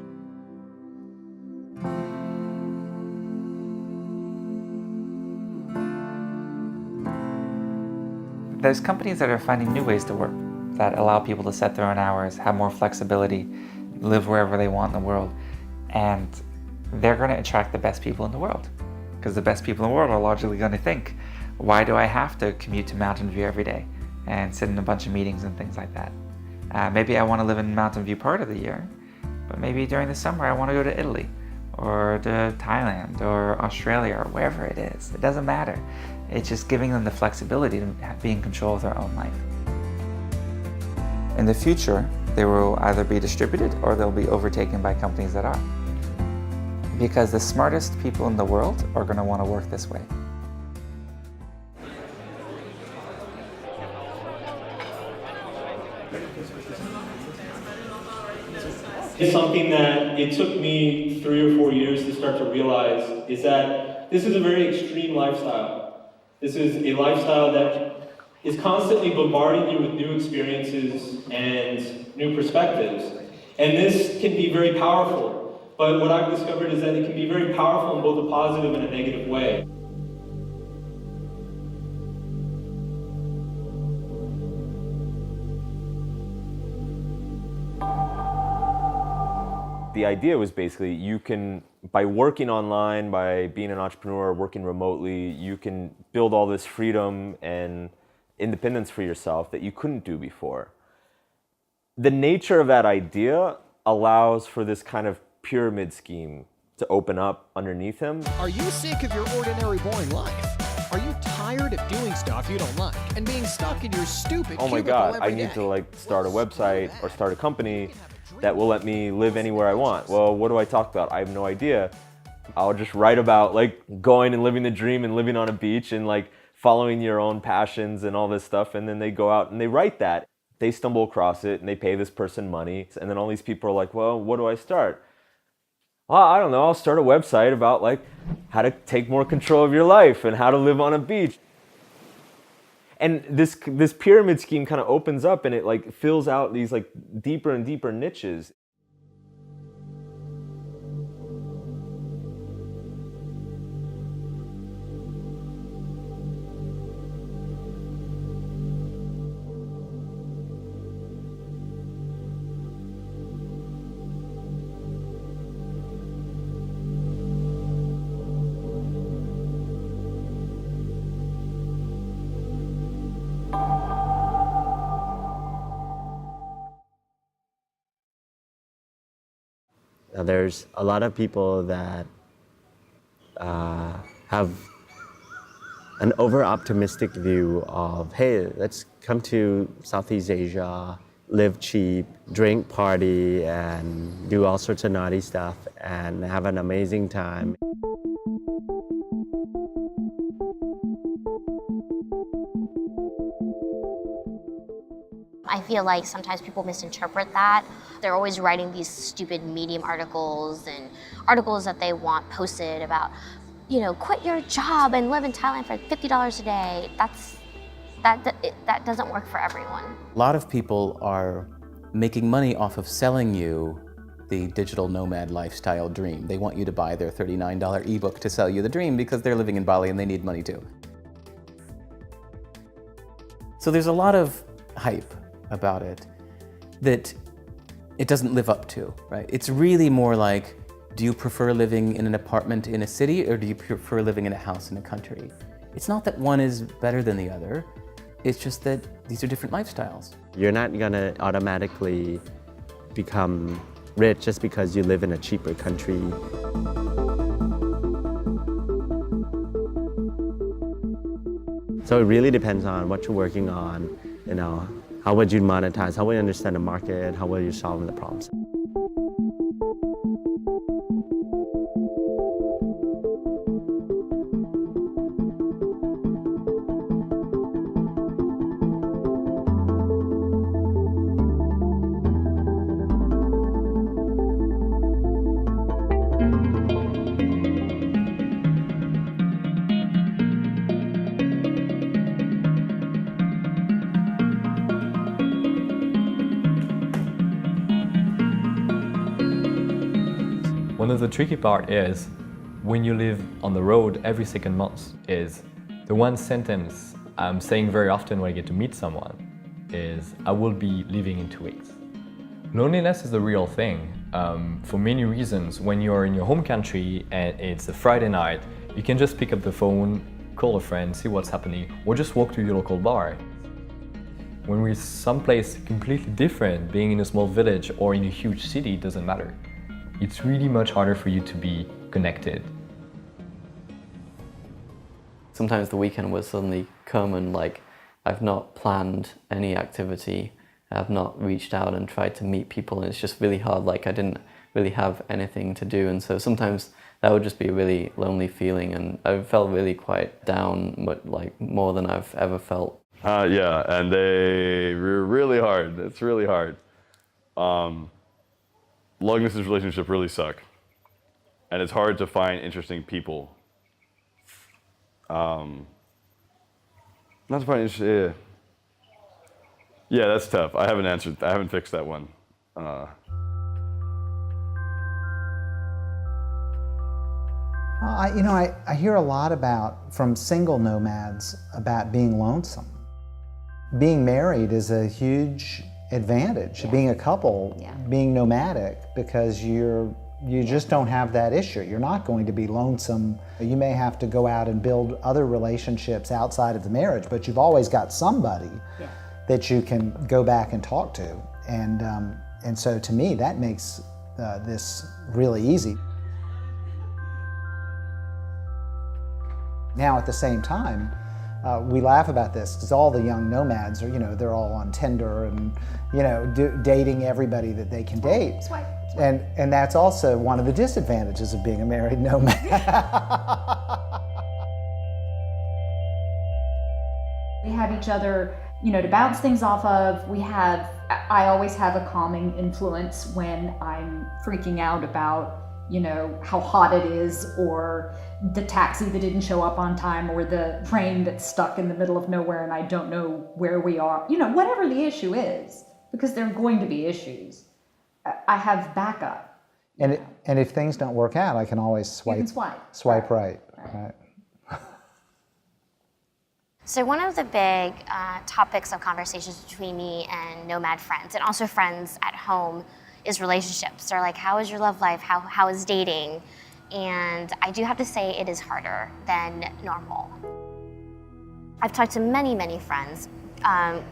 There's companies that are finding new ways to work that allow people to set their own hours, have more flexibility, live wherever they want in the world, and they're going to attract the best people in the world because the best people in the world are largely going to think, why do I have to commute to Mountain View every day and sit in a bunch of meetings and things like that? Maybe I want to live in Mountain View part of the year, but maybe during the summer I want to go to Italy or to Thailand or Australia or wherever it is. It doesn't matter. It's just giving them the flexibility to be in control of their own life. In the future, they will either be distributed or they'll be overtaken by companies that are. because the smartest people in the world are going to want to work this way. It's something that it took me 3 or 4 years to start to realize is that this is a very extreme lifestyle. This is a lifestyle that is constantly bombarding you with new experiences and new perspectives. And this can be very powerful. But what I've discovered is that it can be very powerful in both a positive and a negative way. The idea was basically you can, by working online, by being an entrepreneur, working remotely, you can build all this freedom and independence for yourself that you couldn't do before. The nature of that idea allows for this kind of pyramid scheme to open up underneath him. Are you sick of your ordinary, boring life? Are you tired of doing stuff you don't like and being stuck in your stupid Oh my cubicle God, every I need day? to like start a website or start a company that will let me live anywhere I want. Well, what do I talk about? I have no idea. I'll just write about like going and living the dream and living on a beach and like following your own passions and all this stuff. And then they go out and they write that. They stumble across it and they pay this person money. And then all these people are like, well, what do I start? Well, I don't know, I'll start a website about like how to take more control of your life and how to live on a beach. And this pyramid scheme kind of opens up and it like fills out these like deeper and deeper niches. There's a lot of people that have an over-optimistic view of, hey, let's come to Southeast Asia, live cheap, drink, party, and do all sorts of naughty stuff, and have an amazing time. I feel like sometimes people misinterpret that. They're always writing these stupid Medium articles and articles that they want posted about, you know, quit your job and live in Thailand for $50 a day. That doesn't work for everyone. A lot of people are making money off of selling you the digital nomad lifestyle dream. They want you to buy their $39 ebook to sell you the dream because they're living in Bali and they need money too. So there's a lot of hype about it that it doesn't live up to, right? It's really more like, do you prefer living in an apartment in a city or do you prefer living in a house in a country? It's not that one is better than the other, it's just that these are different lifestyles. You're not gonna automatically become rich just because you live in a cheaper country. So it really depends on what you're working on, you know, how would you monetize, how would you understand the market, how will you solve the problems. One of the tricky part is when you live on the road every second month is the one sentence I'm saying very often when I get to meet someone is, I will be leaving in 2 weeks. Loneliness is a real thing. For many reasons, when you're in your home country and it's a Friday night, you can just pick up the phone, call a friend, see what's happening, or just walk to your local bar. When we're someplace completely different, being in a small village or in a huge city doesn't matter. It's really much harder for you to be connected. Sometimes the weekend will suddenly come and like, I've not planned any activity, I've not reached out and tried to meet people, and it's just really hard. Like, I didn't really have anything to do. And so sometimes that would just be a really lonely feeling, and I felt really quite down, but like more than I've ever felt. Yeah, and they were really hard. It's really hard. Long distance relationships really suck. And it's hard to find interesting people. Not to find interesting, yeah, that's tough. I haven't fixed that one. I hear a lot from single nomads about being lonesome. Being married is a huge advantage. Yeah. Being a couple, being nomadic, because you just don't have that issue. You're not going to be lonesome. You may have to go out and build other relationships outside of the marriage, but you've always got somebody that you can go back and talk to. And so to me, that makes this really easy. Now, at the same time, we laugh about this because all the young nomads are, they're all on Tinder and, dating everybody that they can date. Swipe. And that's also one of the disadvantages of being a married nomad. We have each other, to bounce things off of. I always have a calming influence when I'm freaking out about how hot it is, or the taxi that didn't show up on time, or the train that's stuck in the middle of nowhere and I don't know where we are. Whatever the issue is, because there are going to be issues, I have backup. And if things don't work out, I can always swipe right. So one of the big topics of conversations between me and nomad friends, and also friends at home, is relationships. They're like, how is your love life? How is dating? And I do have to say it is harder than normal. I've talked to many, many friends,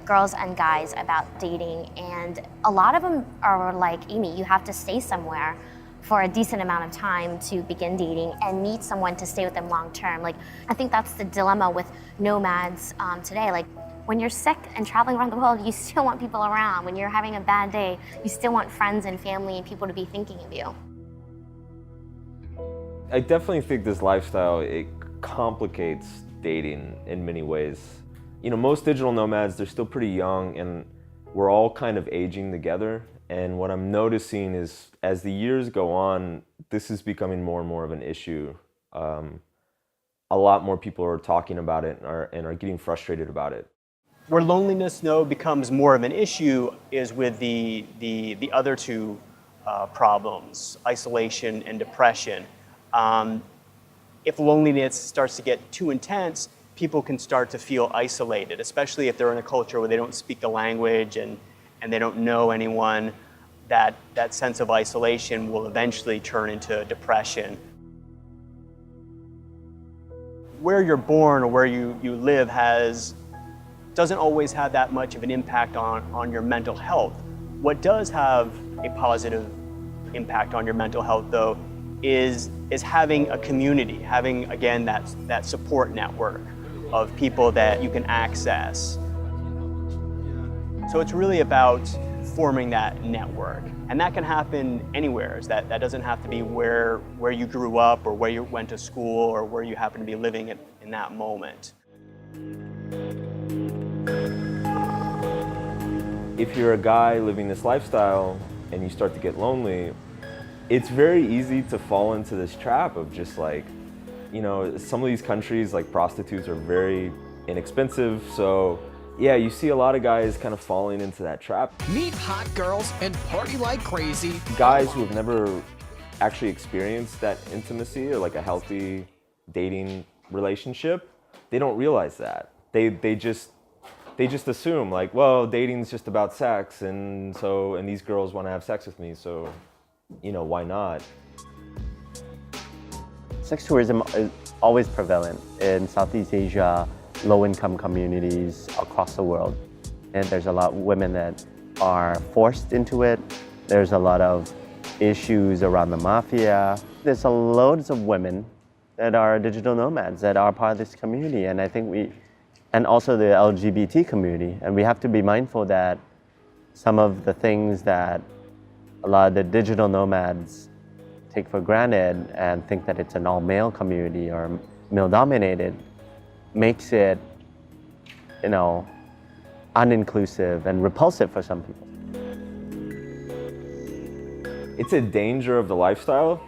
girls and guys, about dating, and a lot of them are like, Amy, you have to stay somewhere for a decent amount of time to begin dating and meet someone to stay with them long term. Like, I think that's the dilemma with nomads today. Like, when you're sick and traveling around the world, you still want people around. When you're having a bad day, you still want friends and family and people to be thinking of you. I definitely think this lifestyle, it complicates dating in many ways. Most digital nomads, they're still pretty young, and we're all kind of aging together. And what I'm noticing is, as the years go on, this is becoming more and more of an issue. A lot more people are talking about it and are getting frustrated about it. Where loneliness, becomes more of an issue is with the other two problems, isolation and depression. If loneliness starts to get too intense, people can start to feel isolated, especially if they're in a culture where they don't speak the language and they don't know anyone. That sense of isolation will eventually turn into depression. Where you're born or where you live doesn't always have that much of an impact on your mental health. What does have a positive impact on your mental health, though, is having a community, having, again, that support network of people that you can access. So it's really about forming that network. And that can happen anywhere. That doesn't have to be where you grew up or where you went to school or where you happen to be living in that moment. If you're a guy living this lifestyle and you start to get lonely, it's very easy to fall into this trap of just like, some of these countries, like, prostitutes are very inexpensive. So yeah, you see a lot of guys kind of falling into that trap. Meet hot girls and party like crazy. Guys who have never actually experienced that intimacy or like a healthy dating relationship, they don't realize that. They just assume, like, well, dating's just about sex, and these girls want to have sex with me, so, why not? Sex tourism is always prevalent in Southeast Asia, low-income communities across the world. And there's a lot of women that are forced into it. There's a lot of issues around the mafia. There's loads of women that are digital nomads that are part of this community, and I think and also the LGBT community, and we have to be mindful that some of the things that a lot of the digital nomads take for granted and think that it's an all-male community or male-dominated makes it, you know, uninclusive and repulsive for some people. It's a danger of the lifestyle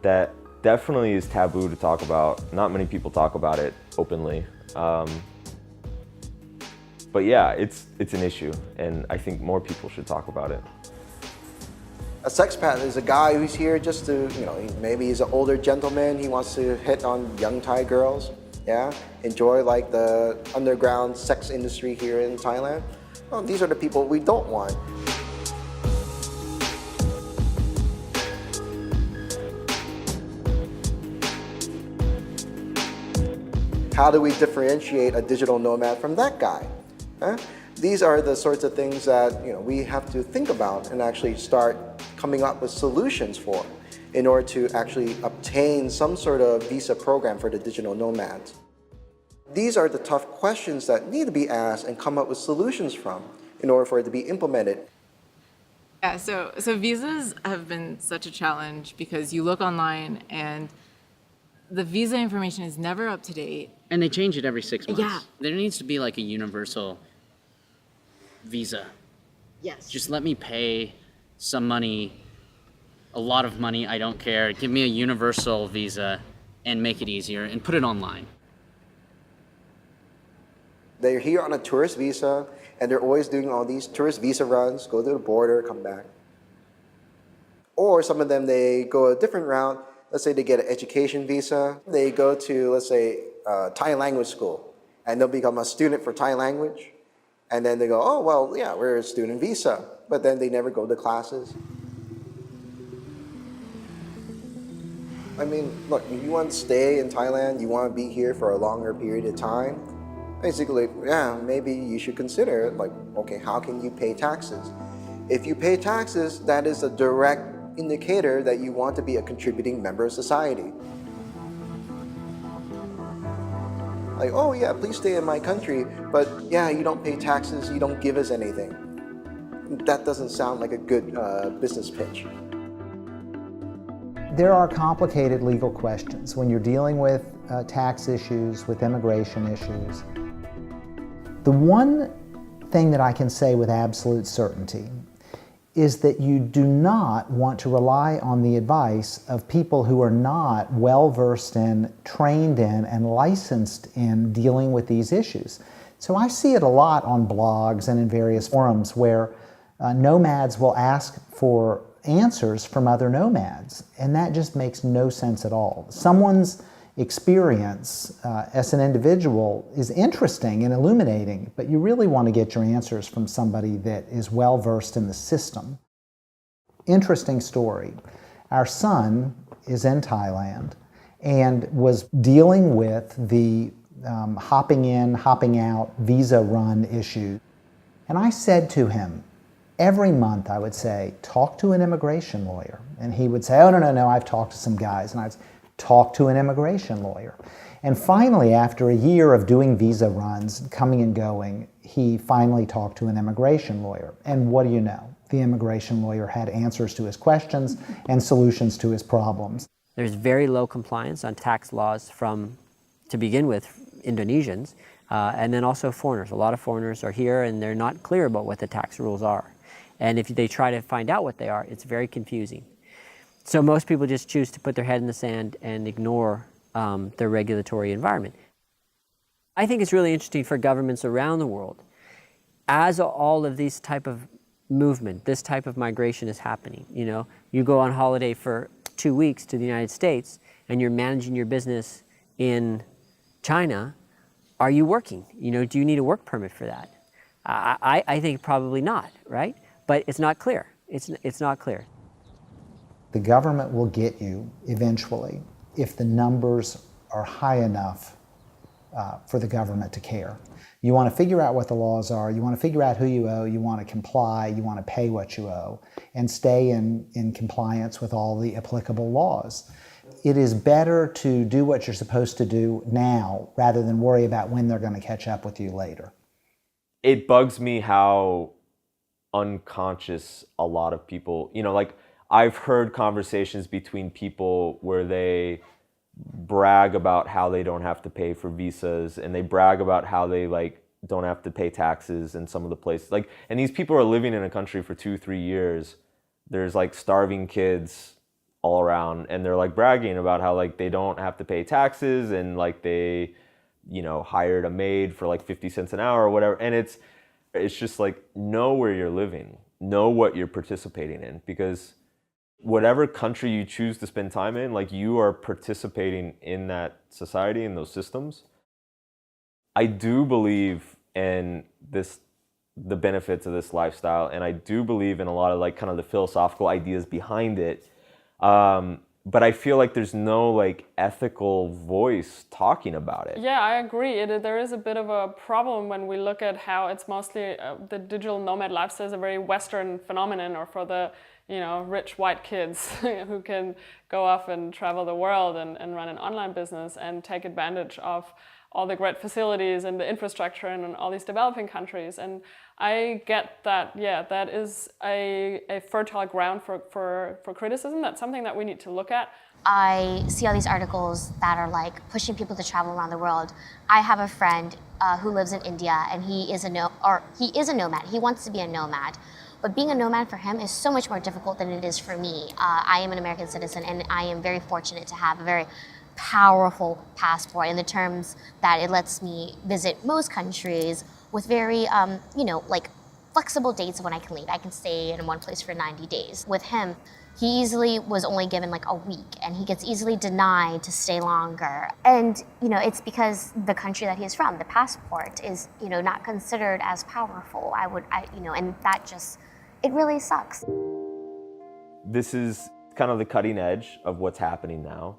that definitely is taboo to talk about. Not many people talk about it openly. But yeah, it's an issue, and I think more people should talk about it. A sexpat is a guy who's here just to, you know, maybe he's an older gentleman, he wants to hit on young Thai girls, yeah? Enjoy like the underground sex industry here in Thailand. Well, these are the people we don't want. How do we differentiate a digital nomad from that guy? Huh? These are the sorts of things that, you know, we have to think about and actually start coming up with solutions for in order to actually obtain some sort of visa program for the digital nomads. These are the tough questions that need to be asked and come up with solutions from in order for it to be implemented. Yeah, so visas have been such a challenge because you look online and the visa information is never up to date. And they change it every 6 months. Yeah. There needs to be like a universal visa. Yes. Just let me pay some money, a lot of money, I don't care. Give me a universal visa and make it easier and put it online. They're here on a tourist visa and they're always doing all these tourist visa runs, go to the border, come back. Or some of them, they go a different route. Let's say they get an education visa. They go to, let's say, Thai language school, and they'll become a student for Thai language. And then they go, oh, well, yeah, we're a student visa. But then they never go to classes. I mean, look, if you want to stay in Thailand, you want to be here for a longer period of time, basically, yeah, maybe you should consider, like, okay, how can you pay taxes? If you pay taxes, that is a direct indicator that you want to be a contributing member of society. Like, oh yeah, please stay in my country, but yeah, you don't pay taxes, you don't give us anything. That doesn't sound like a good business pitch. There are complicated legal questions when you're dealing with tax issues, with immigration issues. The one thing that I can say with absolute certainty is that you do not want to rely on the advice of people who are not well-versed in, trained in, and licensed in dealing with these issues. So I see it a lot on blogs and in various forums where nomads will ask for answers from other nomads, and that just makes no sense at all. Someone's experience as an individual is interesting and illuminating, but you really want to get your answers from somebody that is well versed in the system. Interesting story. Our son is in Thailand and was dealing with the hopping in, hopping out visa run issue. And I said to him, every month I would say, talk to an immigration lawyer. And he would say, oh, no, I've talked to some guys. And I'd talk to an immigration lawyer. And finally, after a year of doing visa runs, coming and going, he finally talked to an immigration lawyer. And what do you know? The immigration lawyer had answers to his questions and solutions to his problems. There's very low compliance on tax laws from, to begin with, Indonesians, and then also foreigners. A lot of foreigners are here and they're not clear about what the tax rules are. And if they try to find out what they are, it's very confusing. So most people just choose to put their head in the sand and ignore their regulatory environment. I think it's really interesting for governments around the world. As all of these type of movement, this type of migration is happening, you know, you go on holiday for 2 weeks to the United States and you're managing your business in China, are you working? You know, do you need a work permit for that? I think probably not, right? But it's not clear. It's not clear. The government will get you eventually if the numbers are high enough for the government to care. You want to figure out what the laws are, you want to figure out who you owe, you want to comply, you want to pay what you owe, and stay in compliance with all the applicable laws. It is better to do what you're supposed to do now rather than worry about when they're going to catch up with you later. It bugs me how unconscious a lot of people, you know, like I've heard conversations between people where they brag about how they don't have to pay for visas, and they brag about how they like don't have to pay taxes in some of the places. Like, and these people are living in a country for 2-3 years. There's like starving kids all around, and they're like bragging about how like they don't have to pay taxes, and like they, you know, hired a maid for like 50 cents an hour or whatever. And it's just like, know where you're living, know what you're participating in, because whatever country you choose to spend time in, like you are participating in that society, in those systems. I do believe in the benefits of this lifestyle, and I do believe in a lot of like kind of the philosophical ideas behind it. But I feel like there's no like ethical voice talking about it. Yeah, I agree. There is a bit of a problem when we look at how it's mostly the digital nomad lifestyle is a very Western phenomenon, or for the, you know, rich white kids who can go off and travel the world and run an online business and take advantage of all the great facilities and the infrastructure in all these developing countries. And I get that, yeah, that is a fertile ground for criticism. That's something that we need to look at. I see all these articles that are like pushing people to travel around the world. I have a friend who lives in India, and he is a nomad. He wants to be a nomad. But being a nomad for him is so much more difficult than it is for me. I am an American citizen, and I am very fortunate to have a very powerful passport in the terms that it lets me visit most countries with very, you know, like flexible dates of when I can leave. I can stay in one place for 90 days. With him, he easily was only given like a week, and he gets easily denied to stay longer. And, you know, it's because the country that he is from, the passport is, you know, not considered as powerful. You know, and that just, it really sucks. This is kind of the cutting edge of what's happening now.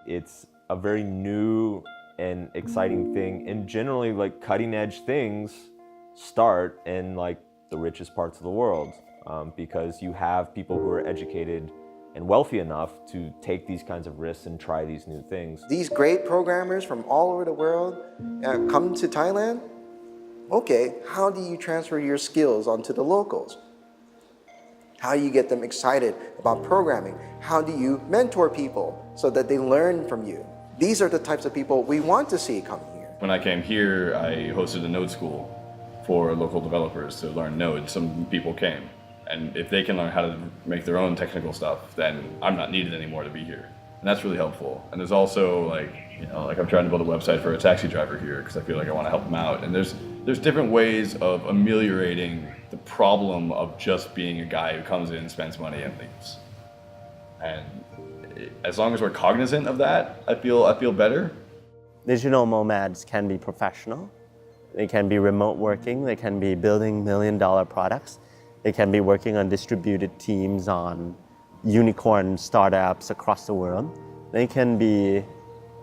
It's a very new and exciting thing, and generally like cutting edge things start in like the richest parts of the world, because you have people who are educated and wealthy enough to take these kinds of risks and try these new things. These great programmers from all over the world come to Thailand. Okay, how do you transfer your skills onto the locals? How do you get them excited about programming? How do you mentor people so that they learn from you? These are the types of people we want to see coming here. When I came here, I hosted a Node school for local developers to learn Node. Some people came, and if they can learn how to make their own technical stuff, then I'm not needed anymore to be here. And that's really helpful. And there's also like, you know, like I'm trying to build a website for a taxi driver here because I feel like I want to help them out. And there's different ways of ameliorating the problem of just being a guy who comes in, spends money, and leaves. And as long as we're cognizant of that, I feel better. Digital nomads can be professional. They can be remote working. They can be building million-dollar products. They can be working on distributed teams on unicorn startups across the world. They can be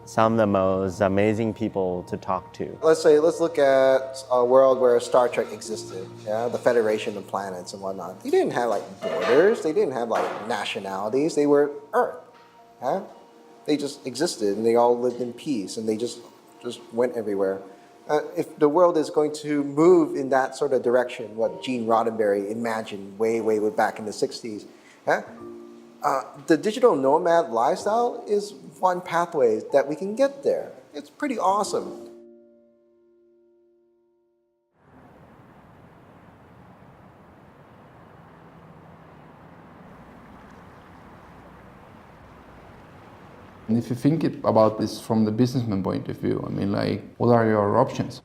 some of the most amazing people to talk to. Let's look at a world where Star Trek existed, yeah, the Federation of Planets and whatnot. They didn't have like borders, they didn't have like nationalities, they were Earth. Yeah? They just existed and they all lived in peace and they just went everywhere. If the world is going to move in that sort of direction, what Gene Roddenberry imagined way back in the 60s, yeah? The digital nomad lifestyle is one pathway that we can get there. It's pretty awesome. And if you think about this from the businessman point of view, I mean, like, what are your options?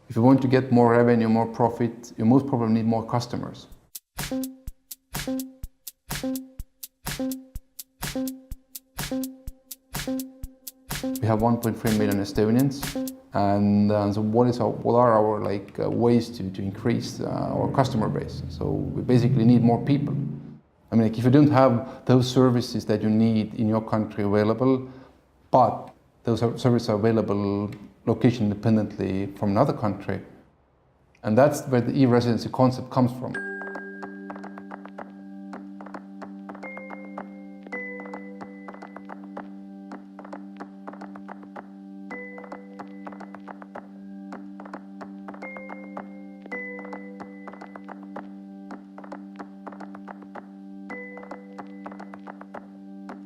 If you want to get more revenue, more profit, you most probably need more customers. We have 1.3 million Estonians, and so what are our ways to increase our customer base? So we basically need more people. I mean, like, if you don't have those services that you need in your country available, but those services are available location independently from another country, and that's where the e-residency concept comes from.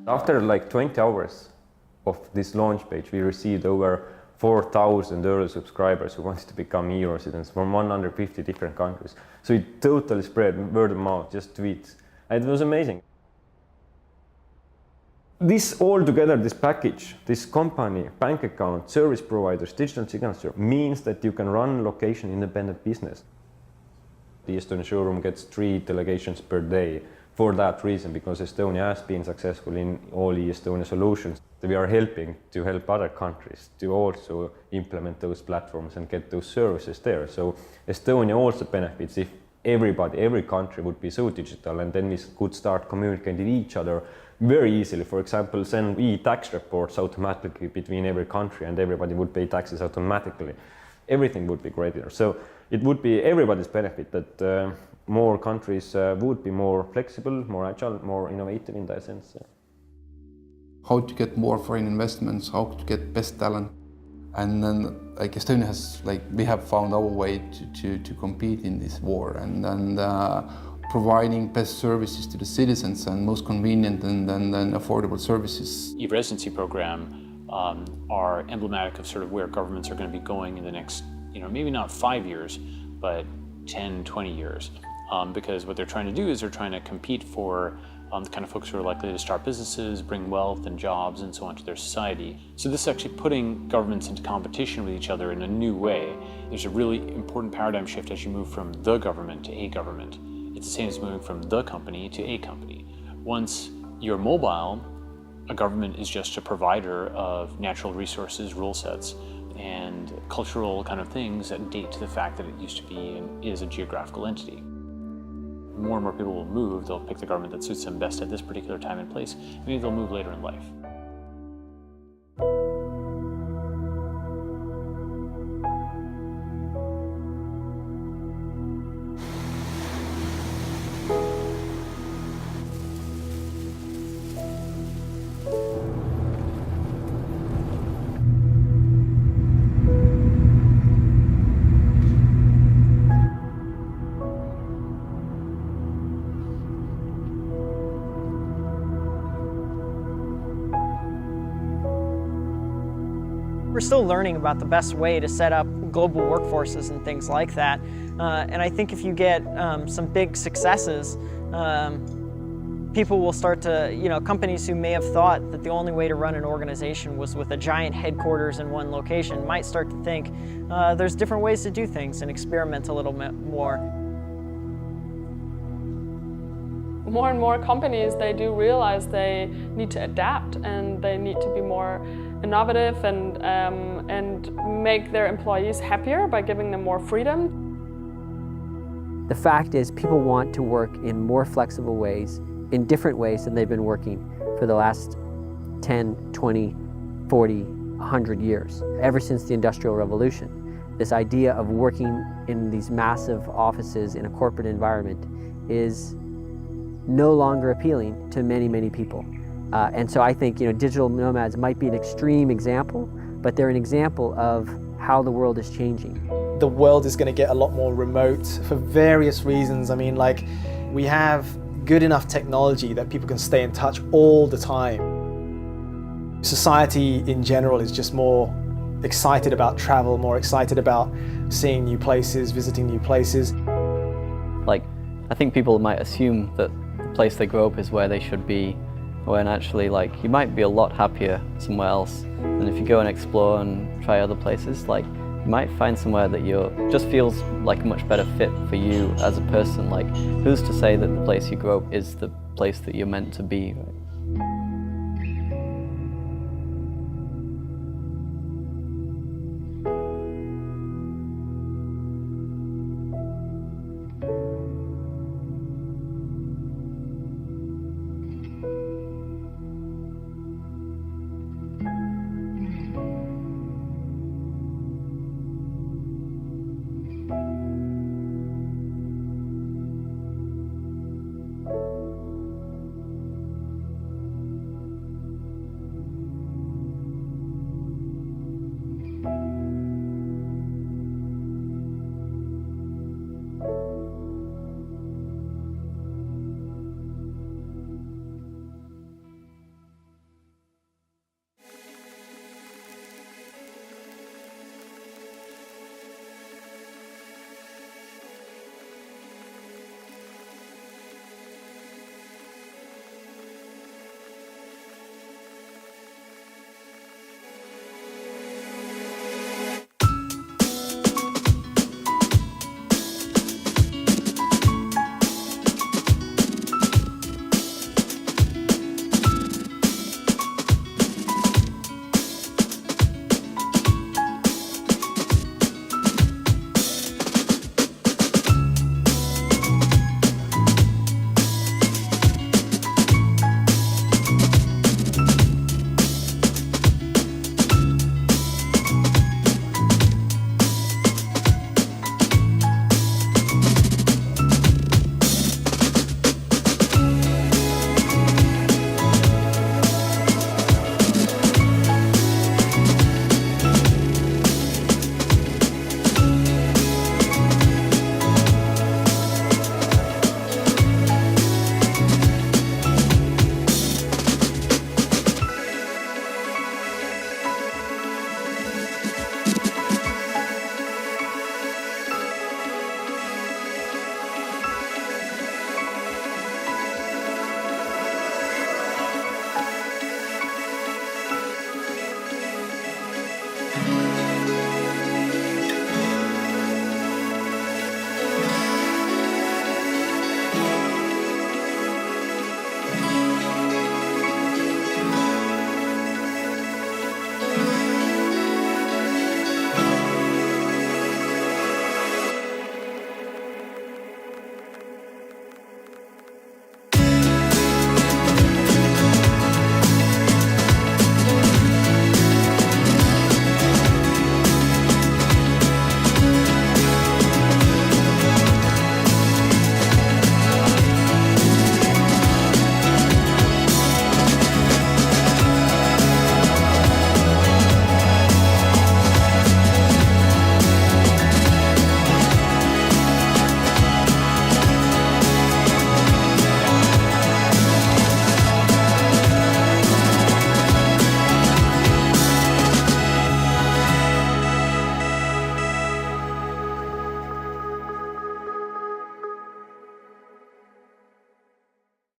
After like 20 hours of this launch page, we received over 4,000 early subscribers who wanted to become KOR citizens from 150 different countries. So it totally spread word of mouth, just tweets. And it was amazing. This all together, this package, this company, bank account, service providers, digital signature, means that you can run location independent business. The Estonia showroom gets 3 delegations per day for that reason, because Estonia has been successful in all Estonia solutions. We are helping to help other countries to also implement those platforms and get those services there. So Estonia also benefits if everybody, every country would be so digital, and then we could start communicating with each other very easily. For example, send e-tax reports automatically between every country, and everybody would pay taxes automatically. Everything would be greater. So it would be everybody's benefit that more countries would be more flexible, more agile, more innovative in that sense. How to get more foreign investments, how to get best talent. And then like Estonia has, like, we have found our way to compete in this war, and providing best services to the citizens and most convenient and affordable services. E-residency program are emblematic of sort of where governments are going to be going in the next, maybe not 5 years, but 10, 20 years. Because what they're trying to do is they're trying to compete for the kind of folks who are likely to start businesses, bring wealth and jobs and so on to their society. So this is actually putting governments into competition with each other in a new way. There's a really important paradigm shift as you move from the government to a government. It's the same as moving from the company to a company. Once you're mobile, a government is just a provider of natural resources, rule sets, and cultural kind of things that date to the fact that it used to be and is a geographical entity. More and more people will move, they'll pick the government that suits them best at this particular time and place. Maybe they'll move later in life. We're still learning about the best way to set up global workforces and things like that. And I think if you get some big successes, people will start to, companies who may have thought that the only way to run an organization was with a giant headquarters in one location might start to think there's different ways to do things and experiment a little bit more. More and more companies, they do realize they need to adapt and they need to be more innovative and make their employees happier by giving them more freedom. The fact is, people want to work in more flexible ways, in different ways than they've been working for the last 10, 20, 40, 100 years, ever since the Industrial Revolution. This idea of working in these massive offices in a corporate environment is no longer appealing to many, many people. And so I think digital nomads might be an extreme example, but they're an example of how the world is changing. The world is going to get a lot more remote for various reasons. I mean, like, we have good enough technology that people can stay in touch all the time. Society in general is just more excited about travel, more excited about seeing new places, visiting new places. Like, I think people might assume that the place they grow up is where they should be, when actually, like, you might be a lot happier somewhere else. And if you go and explore and try other places, like, you might find somewhere that just feels like a much better fit for you as a person. Like, who's to say that the place you grow up is the place that you're meant to be, right?